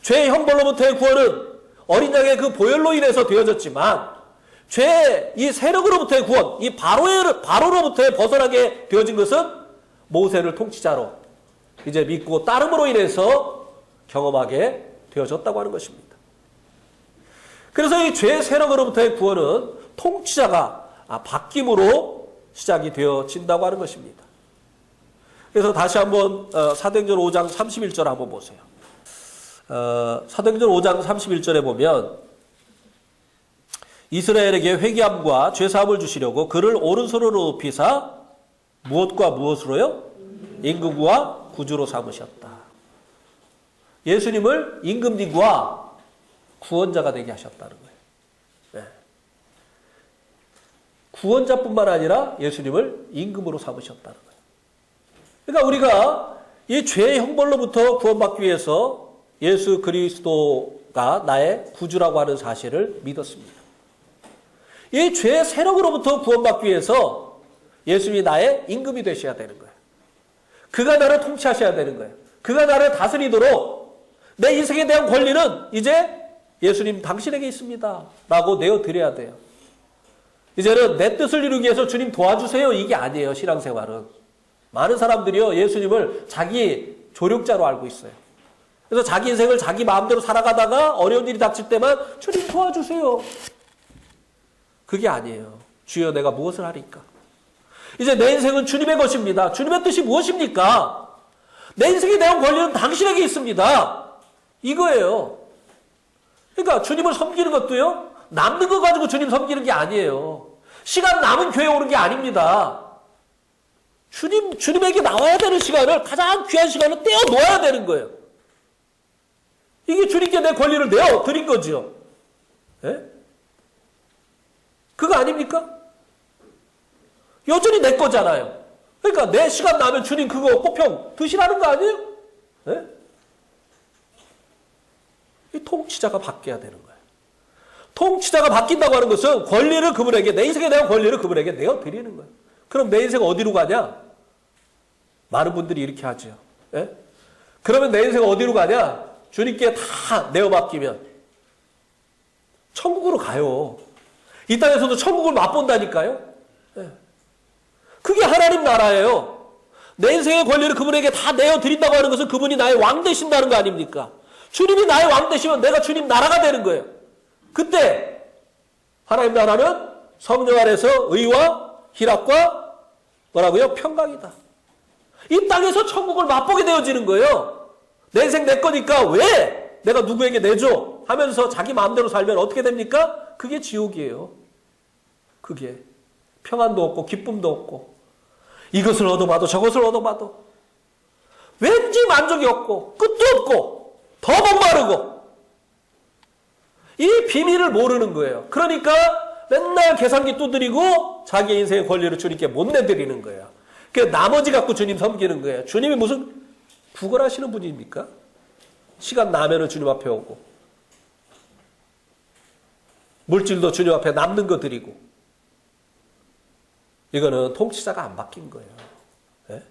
죄의 형벌로부터의 구원은 어린 양의 그 보혈로 인해서 되어졌지만 죄의 이 세력으로부터의 구원, 이 바로로부터의 벗어나게 되어진 것은 모세를 통치자로 이제 믿고 따름으로 인해서 경험하게 되어졌다고 하는 것입니다. 그래서 이 죄의 세력으로부터의 구원은 통치자가 바뀜으로 시작이 되어진다고 하는 것입니다. 그래서 다시 한번 사도행전 5장 31절 한번 보세요. 사도행전 5장 31절에 보면 이스라엘에게 회개함과 죄사함을 주시려고 그를 오른손으로 높이사 무엇과 무엇으로요? 임금과 구주로 삼으셨다. 예수님을 임금님과 구원자가 되게 하셨다는 거예요. 네. 구원자뿐만 아니라 예수님을 임금으로 삼으셨다는 거예요. 그러니까 우리가 이 죄의 형벌로부터 구원받기 위해서 예수 그리스도가 나의 구주라고 하는 사실을 믿었습니다. 이 죄의 세력으로부터 구원받기 위해서 예수님이 나의 임금이 되셔야 되는 거예요. 그가 나를 통치하셔야 되는 거예요. 그가 나를 다스리도록 내 인생에 대한 권리는 이제 예수님 당신에게 있습니다 라고 내어드려야 돼요. 이제는 내 뜻을 이루기 위해서 주님 도와주세요 이게 아니에요. 신앙생활은. 많은 사람들이요 예수님을 자기 조력자로 알고 있어요. 그래서 자기 인생을 자기 마음대로 살아가다가 어려운 일이 닥칠 때만 주님 도와주세요. 그게 아니에요. 주여 내가 무엇을 하리까? 이제 내 인생은 주님의 것입니다. 주님의 뜻이 무엇입니까? 내 인생에 대한 권리는 당신에게 있습니다. 이거예요. 그러니까 주님을 섬기는 것도요. 남는 거 가지고 주님 섬기는 게 아니에요. 시간 남은 교회 오는 게 아닙니다. 주님에게 나와야 되는 시간을 가장 귀한 시간을 떼어 놓아야 되는 거예요. 이게 주님께 내 권리를 내어 드린 거죠. 예? 그거 아닙니까? 여전히 내 거잖아요. 그러니까 내 시간 나면 주님 그거 꼭평 드시라는 거 아니에요? 예? 이 통치자가 바뀌어야 되는 거예요. 통치자가 바뀐다고 하는 것은 권리를 그분에게, 내 인생에 대한 권리를 그분에게 내어 드리는 거예요. 그럼 내 인생 어디로 가냐? 많은 분들이 이렇게 하죠. 예? 그러면 내 인생 어디로 가냐? 주님께 다 내어 맡기면 천국으로 가요. 이 땅에서도 천국을 맛본다니까요. 예. 그게 하나님 나라예요. 내 인생의 권리를 그분에게 다 내어 드린다고 하는 것은 그분이 나의 왕 되신다는 거 아닙니까? 주님이 나의 왕 되시면 내가 주님 나라가 되는 거예요. 그때 하나님 나라는 성령 안에서 의와 희락과 뭐라고요? 평강이다. 이 땅에서 천국을 맛보게 되어지는 거예요. 내 인생 내 거니까 왜 내가 누구에게 내줘 하면서 자기 마음대로 살면 어떻게 됩니까? 그게 지옥이에요. 그게 평안도 없고 기쁨도 없고 이것을 얻어봐도 저것을 얻어봐도 왠지 만족이 없고 끝도 없고 더 목마르고 이 비밀을 모르는 거예요. 그러니까 맨날 계산기 두드리고 자기 인생의 권리를 주님께 못 내드리는 거예요. 그 나머지 갖고 주님 섬기는 거예요. 주님이 무슨 구걸하시는 분입니까? 시간 나면은 주님 앞에 오고 물질도 주님 앞에 남는 거 드리고 이거는 통치자가 안 바뀐 거예요. 네?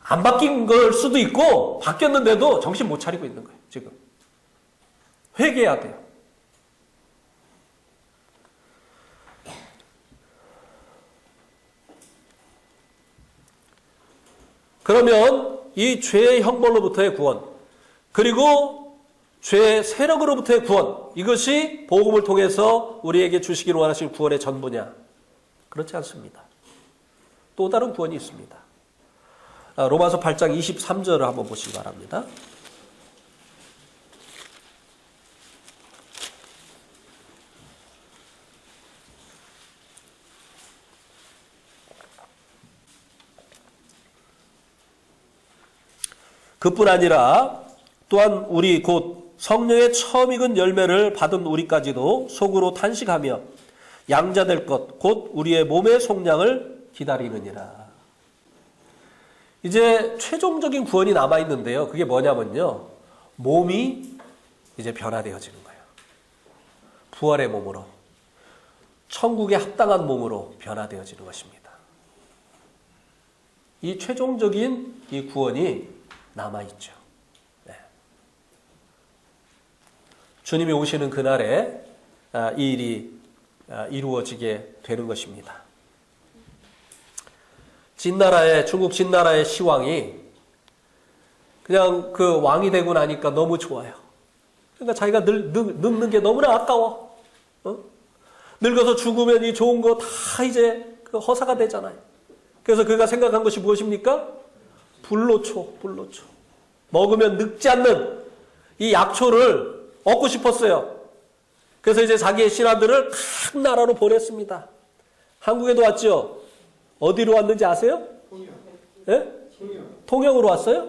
안 바뀐 걸 수도 있고 바뀌었는데도 정신 못 차리고 있는 거예요. 지금 회개해야 돼요. 그러면 이 죄의 형벌로부터의 구원 그리고 죄의 세력으로부터의 구원 이것이 복음을 통해서 우리에게 주시기를 원하시는 구원의 전부냐? 그렇지 않습니다. 또 다른 구원이 있습니다. 로마서 8장 23절을 한번 보시기 바랍니다. 그뿐 아니라 또한 우리 곧 성령의 처음 익은 열매를 받은 우리까지도 속으로 탄식하며 양자될 것 곧 우리의 몸의 속량을 기다리느니라. 이제 최종적인 구원이 남아있는데요. 그게 뭐냐면요. 몸이 이제 변화되어지는 거예요. 부활의 몸으로. 천국에 합당한 몸으로 변화되어지는 것입니다. 이 최종적인 이 구원이 남아있죠. 네. 주님이 오시는 그날에 이 일이 이루어지게 되는 것입니다. 중국 진나라의 시왕이 그냥 그 왕이 되고 나니까 너무 좋아요. 그러니까 자기가 늙는 게 너무나 아까워. 늙어서 죽으면 이 좋은 거 다 이제 그 허사가 되잖아요. 그래서 그가 생각한 것이 무엇입니까? 불로초. 먹으면 늙지 않는 이 약초를 얻고 싶었어요. 그래서 이제 자기의 신하들을 각 나라로 보냈습니다. 한국에도 왔죠? 어디로 왔는지 아세요? 예? 통영으로 왔어요?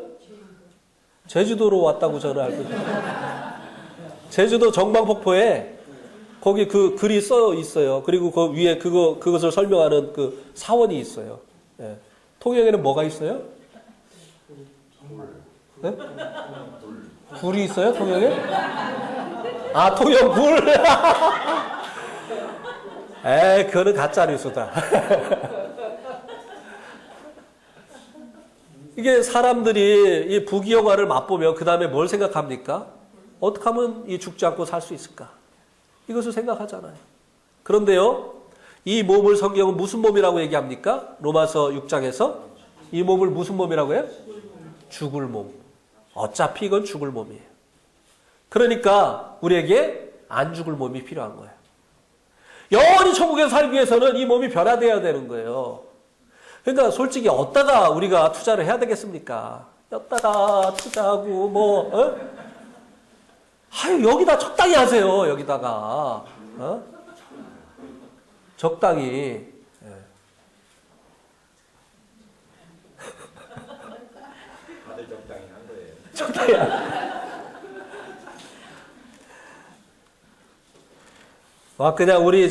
제주도로 왔다고 저는 알고 있어요. 제주도 정방폭포에 거기 그 글이 써 있어요. 그리고 그 위에 그것을 설명하는 그 사원이 있어요. 예. 통영에는 뭐가 있어요? 네? 굴이 있어요? 통영에? 아, 통영 굴. 에이, 그거는 가짜 뉴스다. 이게 사람들이 이 부귀영화를 맛보면 그 다음에 뭘 생각합니까? 어떻게 하면 이 죽지 않고 살 수 있을까? 이것을 생각하잖아요. 그런데요, 이 몸을 성경은 무슨 몸이라고 얘기합니까? 로마서 6장에서 이 몸을 무슨 몸이라고 해요? 죽을 몸. 어차피 이건 죽을 몸이에요. 그러니까 우리에게 안 죽을 몸이 필요한 거예요. 영원히 천국에서 살기 위해서는 이 몸이 변화되어야 되는 거예요. 그러니까 솔직히 어디다가 우리가 투자를 해야 되겠습니까? 여기다가 투자하고 뭐 아유, 여기다 적당히 하세요. 여기다가 적당히. 다들 적당히 한 거예요. 적당히. 막 그냥 우리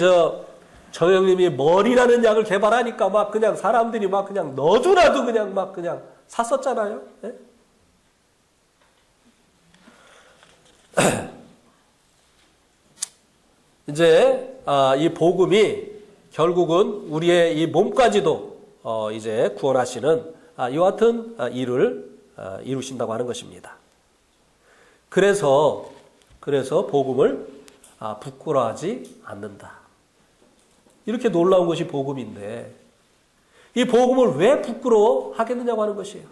정형님이 머리라는 약을 개발하니까 막 그냥 사람들이 막 그냥 너도나도 그냥 막 그냥 샀었잖아요. 네? 이제 이 복음이 결국은 우리의 이 몸까지도 이제 구원하시는 이와 같은 일을 이루신다고 하는 것입니다. 그래서 복음을 부끄러워하지 않는다. 이렇게 놀라운 것이 복음인데 이 복음을 왜 부끄러워하겠느냐고 하는 것이에요.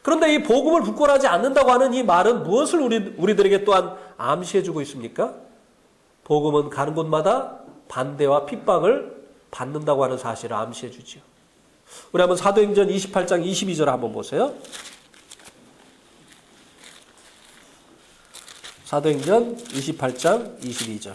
그런데 이 복음을 부끄러워하지 않는다고 하는 이 말은 무엇을 우리들에게 또한 암시해주고 있습니까? 복음은 가는 곳마다 반대와 핍박을 받는다고 하는 사실을 암시해주죠. 우리 한번 사도행전 28장 22절 한번 보세요. 사도행전 28장 22절.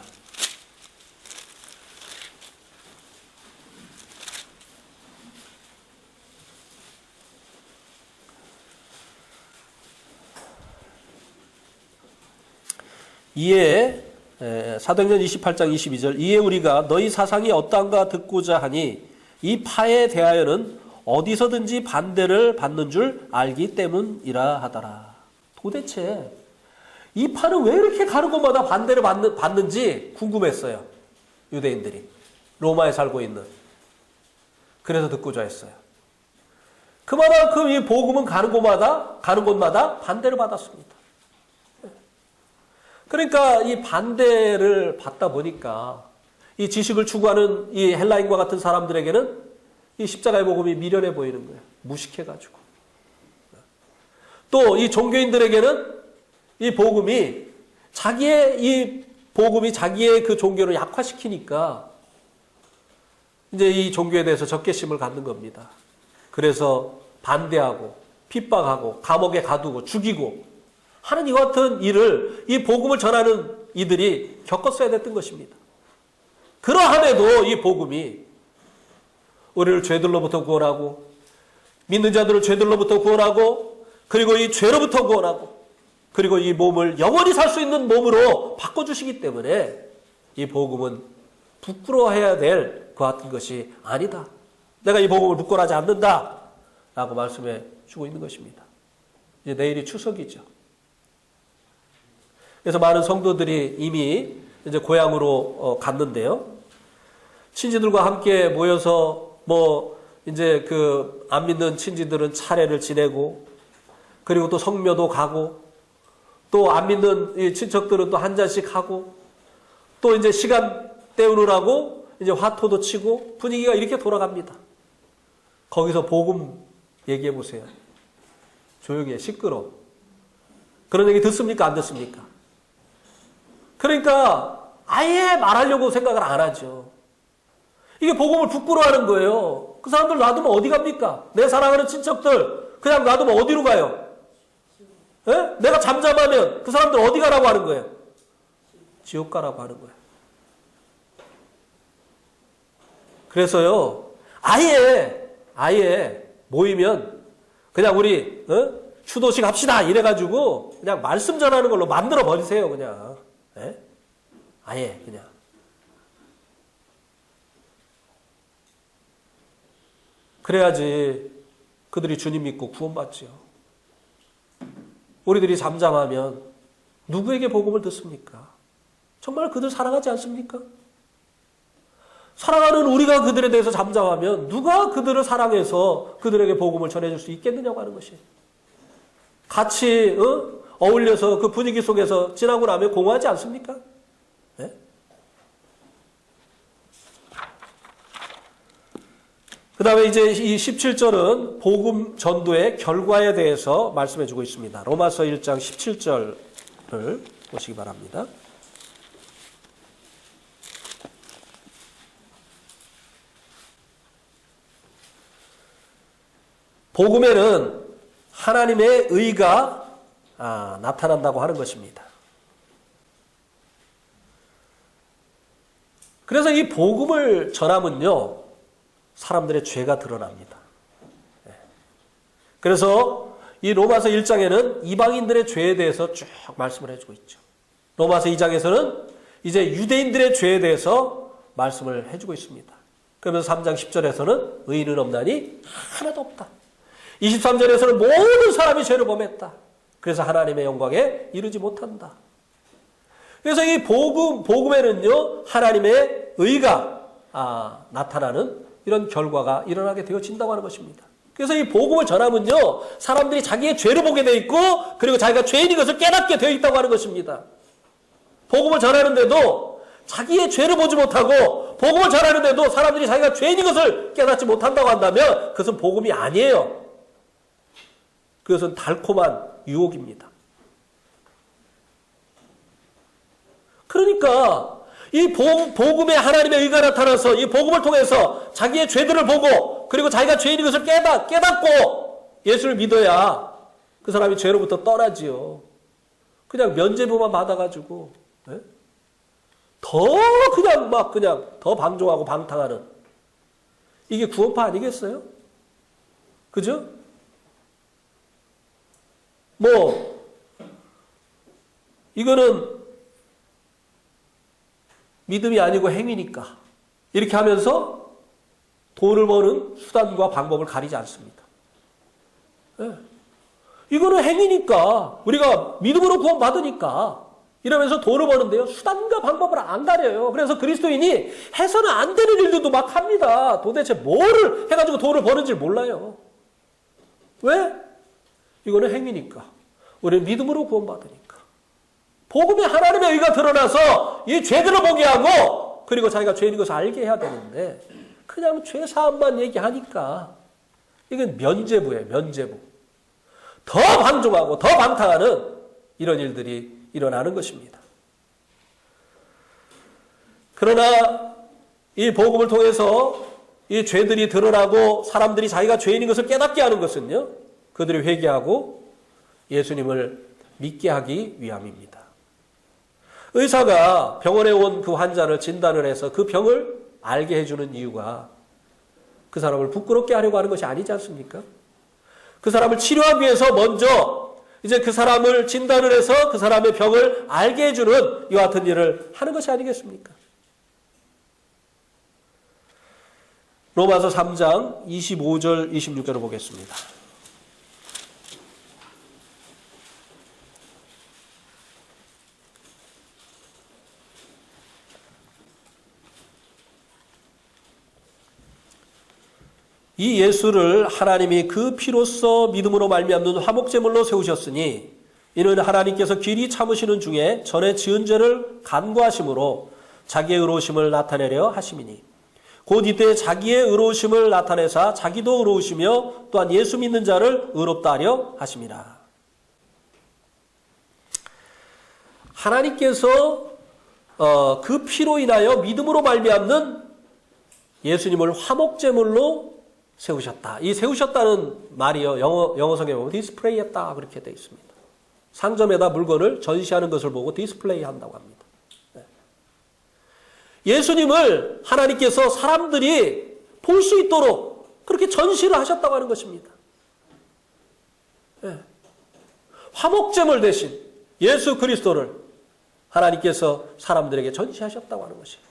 이에 사도행전 28장 22절 이에 우리가 너희 사상이 어떠한가 듣고자 하니 이 파에 대하여는 어디서든지 반대를 받는 줄 알기 때문이라 하더라. 도대체 이 파는 왜 이렇게 가는 곳마다 반대를 받는지 궁금했어요. 유대인들이. 로마에 살고 있는. 그래서 듣고자 했어요. 그만큼 이 복음은 가는 곳마다 반대를 받았습니다. 그러니까 이 반대를 받다 보니까 이 지식을 추구하는 이 헬라인과 같은 사람들에게는 이 십자가의 복음이 미련해 보이는 거예요. 무식해가지고. 또 이 종교인들에게는 이 복음이 자기의 그 종교를 약화시키니까 이제 이 종교에 대해서 적개심을 갖는 겁니다. 그래서 반대하고 핍박하고 감옥에 가두고 죽이고 하는 이와 같은 일을 이 복음을 전하는 이들이 겪었어야 됐던 것입니다. 그러함에도 이 복음이 우리를 죄들로부터 구원하고 믿는 자들을 죄들로부터 구원하고 그리고 이 죄로부터 구원하고 그리고 이 몸을 영원히 살 수 있는 몸으로 바꿔주시기 때문에 이 복음은 부끄러워해야 될 그 같은 것이 아니다. 내가 이 복음을 부끄러워하지 않는다 라고 말씀해 주고 있는 것입니다. 이제 내일이 추석이죠. 그래서 많은 성도들이 이미 이제 고향으로 갔는데요. 친지들과 함께 모여서 이제 그 안 믿는 친지들은 차례를 지내고 그리고 또 성묘도 가고 또 안 믿는 이 친척들은 또 한 잔씩 하고 또 이제 시간 때우느라고 이제 화토도 치고 분위기가 이렇게 돌아갑니다. 거기서 복음 얘기해 보세요. 조용히 해. 시끄러워. 그런 얘기 듣습니까? 안 듣습니까? 그러니까 아예 말하려고 생각을 안 하죠. 이게 복음을 부끄러워하는 거예요. 그 사람들 놔두면 어디 갑니까? 내 사랑하는 친척들 그냥 놔두면 어디로 가요? 예? 내가 잠잠하면 그 사람들 어디 가라고 하는 거예요? 지옥 가라고 하는 거예요. 그래서요, 아예 모이면 그냥 우리 추도식 합시다 이래가지고 그냥 말씀 전하는 걸로 만들어 버리세요. 그냥 아예 그냥. 그래야지 그들이 주님 믿고 구원받지요. 우리들이 잠잠하면 누구에게 복음을 듣습니까? 정말 그들 사랑하지 않습니까? 사랑하는 우리가 그들에 대해서 잠잠하면 누가 그들을 사랑해서 그들에게 복음을 전해줄 수 있겠느냐고 하는 것이. 같이 어울려서 그 분위기 속에서 지나고 나면 공허하지 않습니까? 네? 그 다음에 이제 이 17절은 복음 전도의 결과에 대해서 말씀해 주고 있습니다. 로마서 1장 17절을 보시기 바랍니다. 복음에는 하나님의 의가 나타난다고 하는 것입니다. 그래서 이 복음을 전하면요, 사람들의 죄가 드러납니다. 그래서 이 로마서 1장에는 이방인들의 죄에 대해서 쭉 말씀을 해주고 있죠. 로마서 2장에서는 이제 유대인들의 죄에 대해서 말씀을 해주고 있습니다. 그러면서 3장 10절에서는 의인은 없나니 하나도 없다. 23절에서는 모든 사람이 죄를 범했다. 그래서 하나님의 영광에 이르지 못한다. 그래서 이 복음에는요, 하나님의 의가 나타나는 이런 결과가 일어나게 되어진다고 하는 것입니다. 그래서 이 복음을 전하면요, 사람들이 자기의 죄를 보게 되어 있고, 그리고 자기가 죄인인 것을 깨닫게 되어 있다고 하는 것입니다. 복음을 전하는데도 자기의 죄를 보지 못하고, 복음을 전하는데도 사람들이 자기가 죄인인 것을 깨닫지 못한다고 한다면 그것은 복음이 아니에요. 그것은 달콤한 유혹입니다. 그러니까 이 복음에 하나님의 의가 나타나서 이 복음을 통해서 자기의 죄들을 보고, 그리고 자기가 죄인인 것을 깨닫고 예수를 믿어야 그 사람이 죄로부터 떠나지요. 그냥 면죄부만 받아가지고 더 그냥 더 방종하고 방탕하는, 이게 구원파 아니겠어요? 그죠? 이거는 믿음이 아니고 행위니까 이렇게 하면서 돈을 버는 수단과 방법을 가리지 않습니다. 이거는 행위니까, 우리가 믿음으로 구원받으니까 이러면서 돈을 버는데요, 수단과 방법을 안 가려요. 그래서 그리스도인이 해서는 안 되는 일들도 막 합니다. 도대체 뭐를 해가지고 돈을 버는지 몰라요. 왜? 이거는 행위니까. 우리는 믿음으로 구원받으니까. 복음에 하나님의 의가 드러나서 이 죄들을 보게 하고, 그리고 자기가 죄인인 것을 알게 해야 되는데 그냥 죄사함만 얘기하니까 이건 면죄부예요. 면죄부. 더 방종하고 더 방탕하는 이런 일들이 일어나는 것입니다. 그러나 이 복음을 통해서 이 죄들이 드러나고 사람들이 자기가 죄인인 것을 깨닫게 하는 것은요, 그들이 회개하고 예수님을 믿게 하기 위함입니다. 의사가 병원에 온 그 환자를 진단을 해서 그 병을 알게 해주는 이유가 그 사람을 부끄럽게 하려고 하는 것이 아니지 않습니까? 그 사람을 치료하기 위해서 먼저 이제 그 사람을 진단을 해서 그 사람의 병을 알게 해주는 이와 같은 일을 하는 것이 아니겠습니까? 로마서 3장 25절 26절을 보겠습니다. 이 예수를 하나님이 그 피로써 믿음으로 말미암는 화목제물로 세우셨으니 이는 하나님께서 길이 참으시는 중에 전에 지은 죄를 간구하심으로 자기의 의로우심을 나타내려 하심이니 곧 이때 자기의 의로우심을 나타내사 자기도 의로우시며 또한 예수 믿는 자를 의롭다 하려 하심이라. 하나님께서 그 피로 인하여 믿음으로 말미암는 예수님을 화목제물로 세우셨다. 이 세우셨다는 말이요, 영어 성경에 보면 디스플레이했다 그렇게 되어 있습니다. 상점에다 물건을 전시하는 것을 보고 디스플레이 한다고 합니다. 네. 예수님을 하나님께서 사람들이 볼 수 있도록 그렇게 전시를 하셨다고 하는 것입니다. 예. 화목제물 대신 예수 그리스도를 하나님께서 사람들에게 전시하셨다고 하는 것이에요.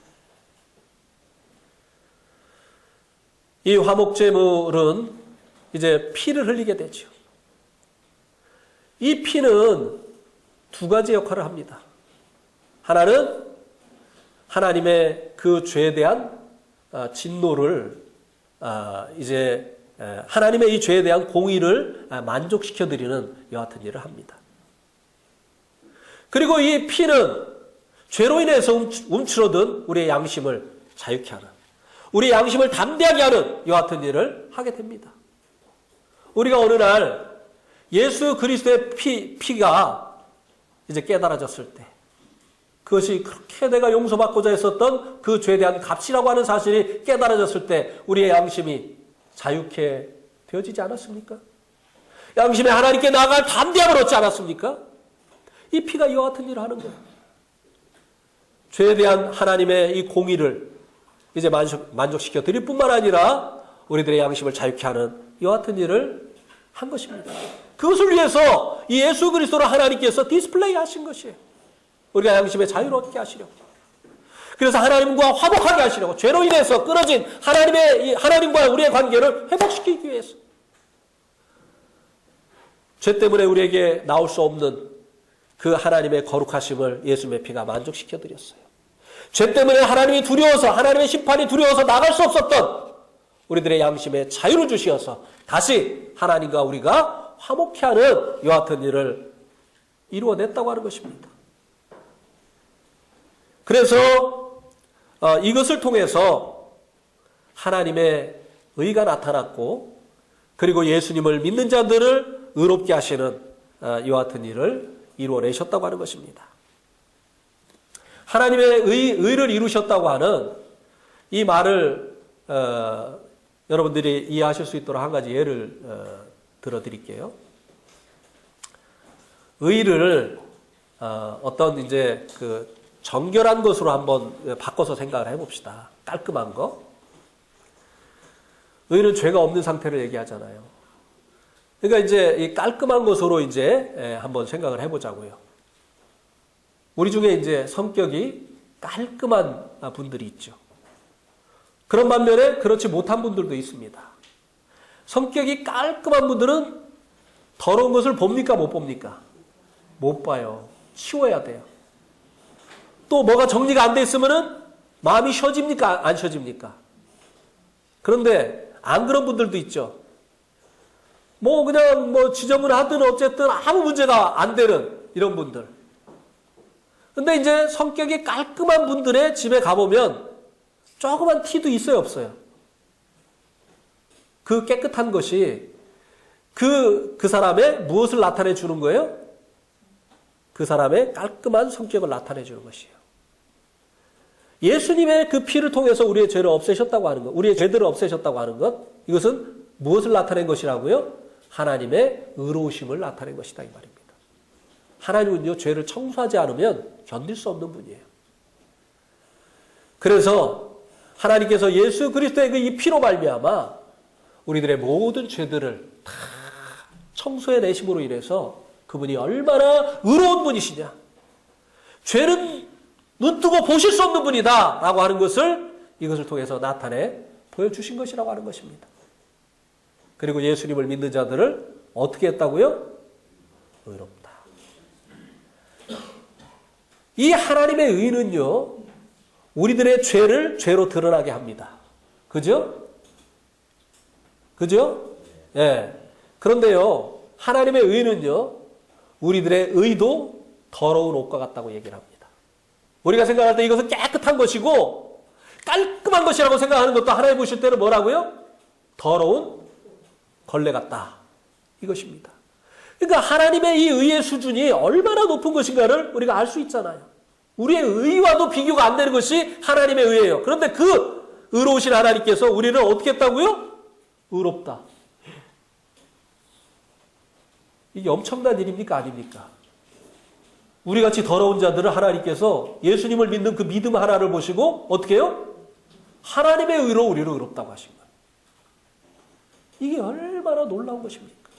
이 화목제물은 이제 피를 흘리게 되죠. 이 피는 두 가지 역할을 합니다. 하나는 하나님의 그 죄에 대한 진노를 이제 하나님의 이 죄에 대한 공의를 만족시켜드리는 이와 같은 일을 합니다. 그리고 이 피는 죄로 인해서 움츠러든 우리의 양심을 자유케 하는, 우리의 양심을 담대하게 하는 이와 같은 일을 하게 됩니다. 우리가 어느 날 예수 그리스도의 피가 이제 깨달아졌을 때, 그것이 그렇게 내가 용서받고자 했었던 그 죄에 대한 값이라고 하는 사실이 깨달아졌을 때 우리의 양심이 자유케 되어지지 않았습니까? 양심에 하나님께 나아갈 담대함을 얻지 않았습니까? 이 피가 이와 같은 일을 하는 거예요. 죄에 대한 하나님의 이 공의를 이제 만족시켜 드릴 뿐만 아니라 우리들의 양심을 자유케 하는 이와 같은 일을 한 것입니다. 그것을 위해서 이 예수 그리스도를 하나님께서 디스플레이 하신 것이에요. 우리가 양심의 자유를 얻게 하시려고. 그래서 하나님과 화목하게 하시려고, 죄로 인해서 끊어진 하나님과 우리의 관계를 회복시키기 위해서. 죄 때문에 우리에게 나올 수 없는 그 하나님의 거룩하심을 예수님의 피가 만족시켜 드렸어요. 죄 때문에 하나님이 두려워서, 하나님의 심판이 두려워서 나갈 수 없었던 우리들의 양심의 자유를 주시어서 다시 하나님과 우리가 화목케 하는 이와 같은 일을 이루어냈다고 하는 것입니다. 그래서 이것을 통해서 하나님의 의가 나타났고, 그리고 예수님을 믿는 자들을 의롭게 하시는 이와 같은 일을 이루어내셨다고 하는 것입니다. 하나님의 의를 이루셨다고 하는 이 말을 여러분들이 이해하실 수 있도록 한 가지 예를 들어드릴게요. 의를 어떤 이제 그 정결한 것으로 한번 바꿔서 생각을 해봅시다. 깔끔한 거. 의는 죄가 없는 상태를 얘기하잖아요. 그러니까 이제 이 깔끔한 것으로 이제 한번 생각을 해보자고요. 우리 중에 이제 성격이 깔끔한 분들이 있죠. 그런 반면에 그렇지 못한 분들도 있습니다. 성격이 깔끔한 분들은 더러운 것을 봅니까, 못 봅니까? 못 봐요. 치워야 돼요. 또 뭐가 정리가 안 돼 있으면은 마음이 쉬어집니까, 안 쉬어집니까? 그런데 안 그런 분들도 있죠. 뭐 그냥 뭐 지저분하든 어쨌든 아무 문제가 안 되는 이런 분들. 근데 이제 성격이 깔끔한 분들의 집에 가보면 조그만 티도 있어요, 없어요? 그 깨끗한 것이 그 사람의 무엇을 나타내 주는 거예요? 그 사람의 깔끔한 성격을 나타내 주는 것이에요. 예수님의 그 피를 통해서 우리의 죄를 없애셨다고 하는 것, 우리의 죄들을 없애셨다고 하는 것, 이것은 무엇을 나타낸 것이라고요? 하나님의 의로우심을 나타낸 것이다, 이 말입니다. 하나님은요, 죄를 청소하지 않으면 견딜 수 없는 분이에요. 그래서 하나님께서 예수 그리스도의 그 이 피로 말미암아 우리들의 모든 죄들을 다 청소해 내심으로 인해서 그분이 얼마나 의로운 분이시냐, 죄는 눈뜨고 보실 수 없는 분이다 라고 하는 것을 이것을 통해서 나타내 보여주신 것이라고 하는 것입니다. 그리고 예수님을 믿는 자들을 어떻게 했다고요? 의롭다. 이 하나님의 의는요, 우리들의 죄를 죄로 드러나게 합니다. 그죠? 그죠? 예. 네. 그런데요, 하나님의 의는요, 우리들의 의도 더러운 옷과 같다고 얘기를 합니다. 우리가 생각할 때 이것은 깨끗한 것이고 깔끔한 것이라고 생각하는 것도 하나님 보실 때는 뭐라고요? 더러운 걸레 같다. 이것입니다. 그러니까 하나님의 이 의의 수준이 얼마나 높은 것인가를 우리가 알 수 있잖아요. 우리의 의와도 비교가 안 되는 것이 하나님의 의예요. 그런데 그 의로우신 하나님께서 우리를 어떻게 했다고요? 의롭다. 이게 엄청난 일입니까? 아닙니까? 우리 같이 더러운 자들을 하나님께서 예수님을 믿는 그 믿음 하나를 보시고 어떻게 해요? 하나님의 의로 우리를 의롭다고 하신 거예요. 이게 얼마나 놀라운 것입니까?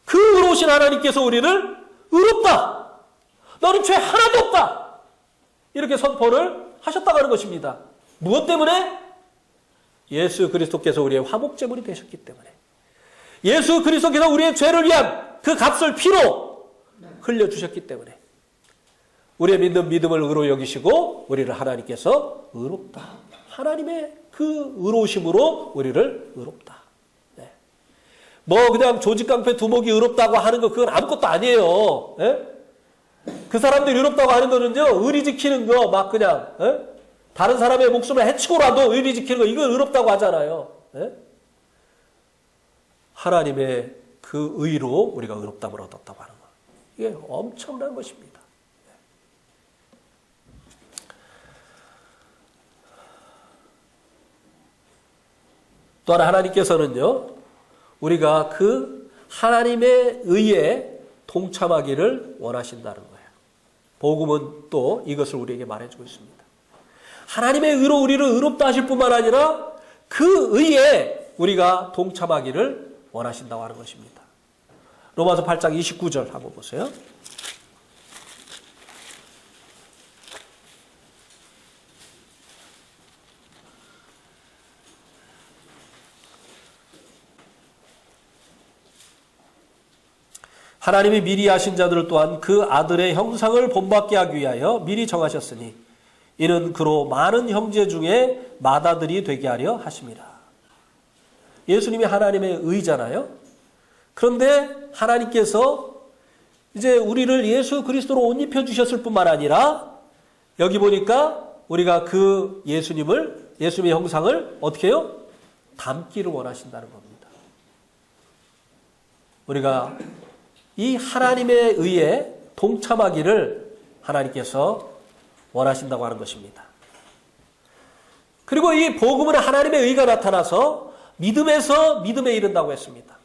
그 의로우신 하나님께서 우리를 의롭다. 너는 죄 하나도 없다. 이렇게 선포를 하셨다고 하는 것입니다. 무엇 때문에? 예수 그리스도께서 우리의 화목제물이 되셨기 때문에. 예수 그리스도께서 우리의 죄를 위한 그 값을 피로 흘려주셨기 때문에. 우리의 믿는 믿음을 의로 여기시고 우리를 하나님께서 의롭다. 하나님의 그 의로우심으로 우리를 의롭다. 네. 뭐 그냥 조직깡패 두목이 의롭다고 하는 거 그건 아무것도 아니에요. 네? 그 사람들이 의롭다고 하는 거는요. 의리 지키는 거 막 그냥 다른 사람의 목숨을 해치고라도 의리 지키는 거 이건 의롭다고 하잖아요. 네? 하나님의 그 의로 우리가 의롭다함을 얻었다고 하는 거. 이게 엄청난 것입니다. 또한 하나님께서는요. 우리가 그 하나님의 의에 동참하기를 원하신다는 거예요. 복음은 또 이것을 우리에게 말해주고 있습니다. 하나님의 의로 우리를 의롭다 하실 뿐만 아니라 그 의에 우리가 동참하기를 원하신다고 하는 것입니다. 로마서 8장 29절 한번 보세요. 하나님이 미리 하신 자들 또한 그 아들의 형상을 본받게 하기 위하여 미리 정하셨으니 이는 그로 많은 형제 중에 맏아들이 되게 하려 하심이라. 예수님이 하나님의 의잖아요. 그런데 하나님께서 이제 우리를 예수 그리스도로 옷 입혀 주셨을 뿐만 아니라 여기 보니까 우리가 그 예수님의 형상을 어떻게 해요? 닮기를 원하신다는 겁니다. 우리가 이 하나님의 의에 동참하기를 하나님께서 원하신다고 하는 것입니다. 그리고 이 복음은 하나님의 의가 나타나서 믿음에서 믿음에 이른다고 했습니다.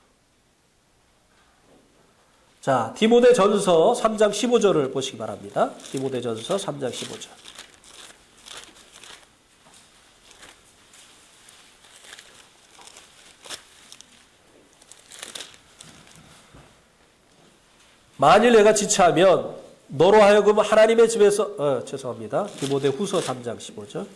자, 디모데전서 3장 15절을 보시기 바랍니다. 디모데전서 3장 15절. 만일 내가 지체하면 너로 하여금 하나님의 집에서 죄송합니다. 디모데후서 3장 15절.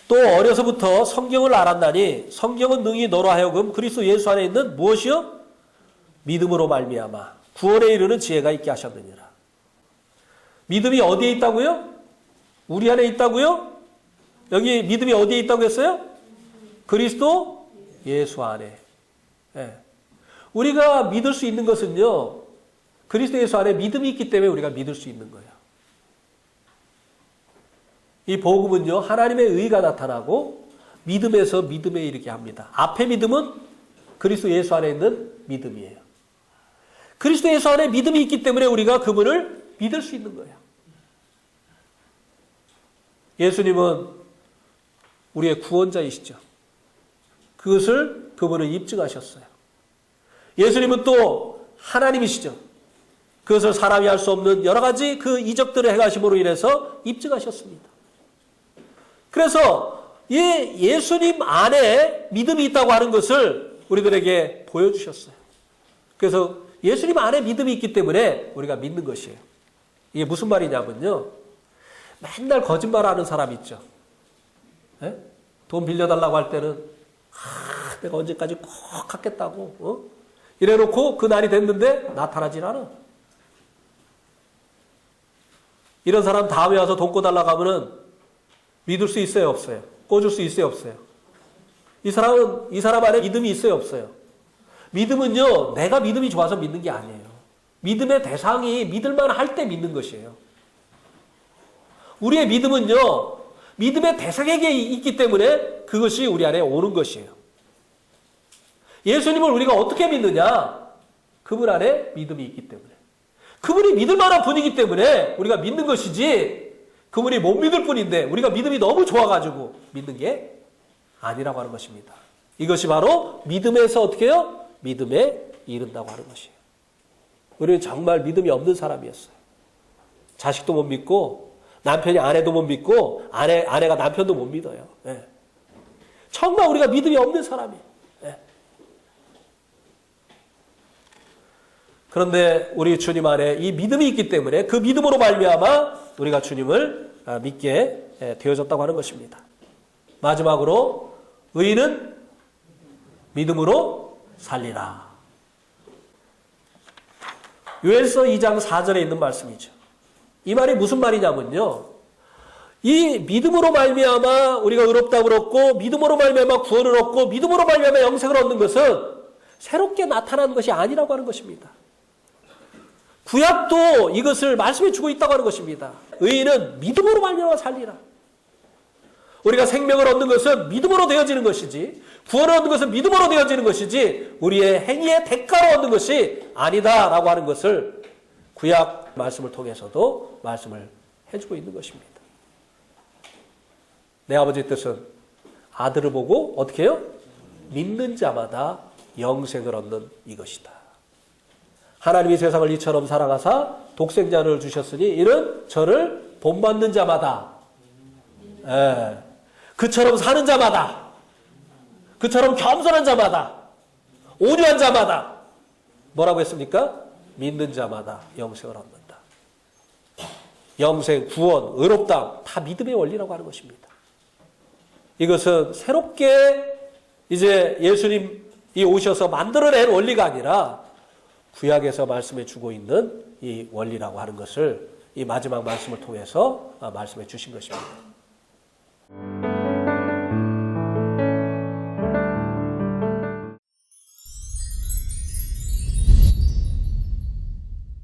또 어려서부터 성경을 알았나니 성경은 능히 너로 하여금 그리스도 예수 안에 있는 무엇이요? 믿음으로 말미암아 구원에 이르는 지혜가 있게 하셨느니라. 믿음이 어디에 있다고요? 우리 안에 있다고요? 여기 믿음이 어디에 있다고 했어요? 그리스도 예수 안에. 네. 우리가 믿을 수 있는 것은요. 그리스도 예수 안에 믿음이 있기 때문에 우리가 믿을 수 있는 거예요. 이 복음은요. 하나님의 의가 나타나고 믿음에서 믿음에 이르게 합니다. 앞에 믿음은 그리스도 예수 안에 있는 믿음이에요. 그리스도 예수 안에 믿음이 있기 때문에 우리가 그분을 믿을 수 있는 거예요. 예수님은 우리의 구원자이시죠. 그것을 그분은 입증하셨어요. 예수님은 또 하나님이시죠. 그것을 사람이 할 수 없는 여러 가지 그 이적들을 행하심으로 인해서 입증하셨습니다. 그래서 이 예수님 안에 믿음이 있다고 하는 것을 우리들에게 보여주셨어요. 그래서 예수님 안에 믿음이 있기 때문에 우리가 믿는 것이에요. 이게 무슨 말이냐면요. 맨날 거짓말하는 사람 있죠. 네? 돈 빌려달라고 할 때는 내가 언제까지 꼭 갚겠다고 이래놓고 그 날이 됐는데 나타나질 않아. 이런 사람 다음에 와서 돈 꿔달라고 하면은 믿을 수 있어요, 없어요? 꿔줄 수 있어요, 없어요? 이 사람 안에 믿음이 있어요, 없어요? 믿음은요, 내가 믿음이 좋아서 믿는 게 아니에요. 믿음의 대상이 믿을만 할 때 믿는 것이에요. 우리의 믿음은요, 믿음의 대상에게 있기 때문에 그것이 우리 안에 오는 것이에요. 예수님을 우리가 어떻게 믿느냐? 그분 안에 믿음이 있기 때문에. 그분이 믿을 만한 분이기 때문에 우리가 믿는 것이지 그분이 못 믿을 뿐인데 우리가 믿음이 너무 좋아가지고 믿는 게 아니라고 하는 것입니다. 이것이 바로 믿음에서 어떻게 해요? 믿음에 이른다고 하는 것이에요. 우리는 정말 믿음이 없는 사람이었어요. 자식도 못 믿고 남편이 아내도 못 믿고 아내가 남편도 못 믿어요. 예. 정말 우리가 믿음이 없는 사람이에요. 예. 그런데 우리 주님 안에 이 믿음이 있기 때문에 그 믿음으로 말미암아 우리가 주님을 믿게 되어졌다고 하는 것입니다. 마지막으로 의인은 믿음으로 살리라. 요엘서 2장 4절에 있는 말씀이죠. 이 말이 무슨 말이냐면요. 이 믿음으로 말미암아 우리가 의롭다고 그렇고 믿음으로 말미암아 구원을 얻고 믿음으로 말미암아 영생을 얻는 것은 새롭게 나타나는 것이 아니라고 하는 것입니다. 구약도 이것을 말씀해 주고 있다고 하는 것입니다. 의인은 믿음으로 말미암아 살리라. 우리가 생명을 얻는 것은 믿음으로 되어지는 것이지 구원을 얻는 것은 믿음으로 되어지는 것이지 우리의 행위의 대가로 얻는 것이 아니다라고 하는 것을 구약 말씀을 통해서도 말씀을 해주고 있는 것입니다. 내 아버지의 뜻은 아들을 보고 어떻게 해요? 믿는 자마다 영생을 얻는 이것이다. 하나님이 세상을 이처럼 사랑하사 독생자를 주셨으니 이는 저를 본받는 자마다 그처럼 사는 자마다 그처럼 겸손한 자마다 온유한 자마다 뭐라고 했습니까? 믿는 자마다 영생을 얻는다. 영생, 구원, 의롭다 다 믿음의 원리라고 하는 것입니다. 이것은 새롭게 이제 예수님이 오셔서 만들어낸 원리가 아니라 구약에서 말씀해 주고 있는 이 원리라고 하는 것을 이 마지막 말씀을 통해서 말씀해 주신 것입니다.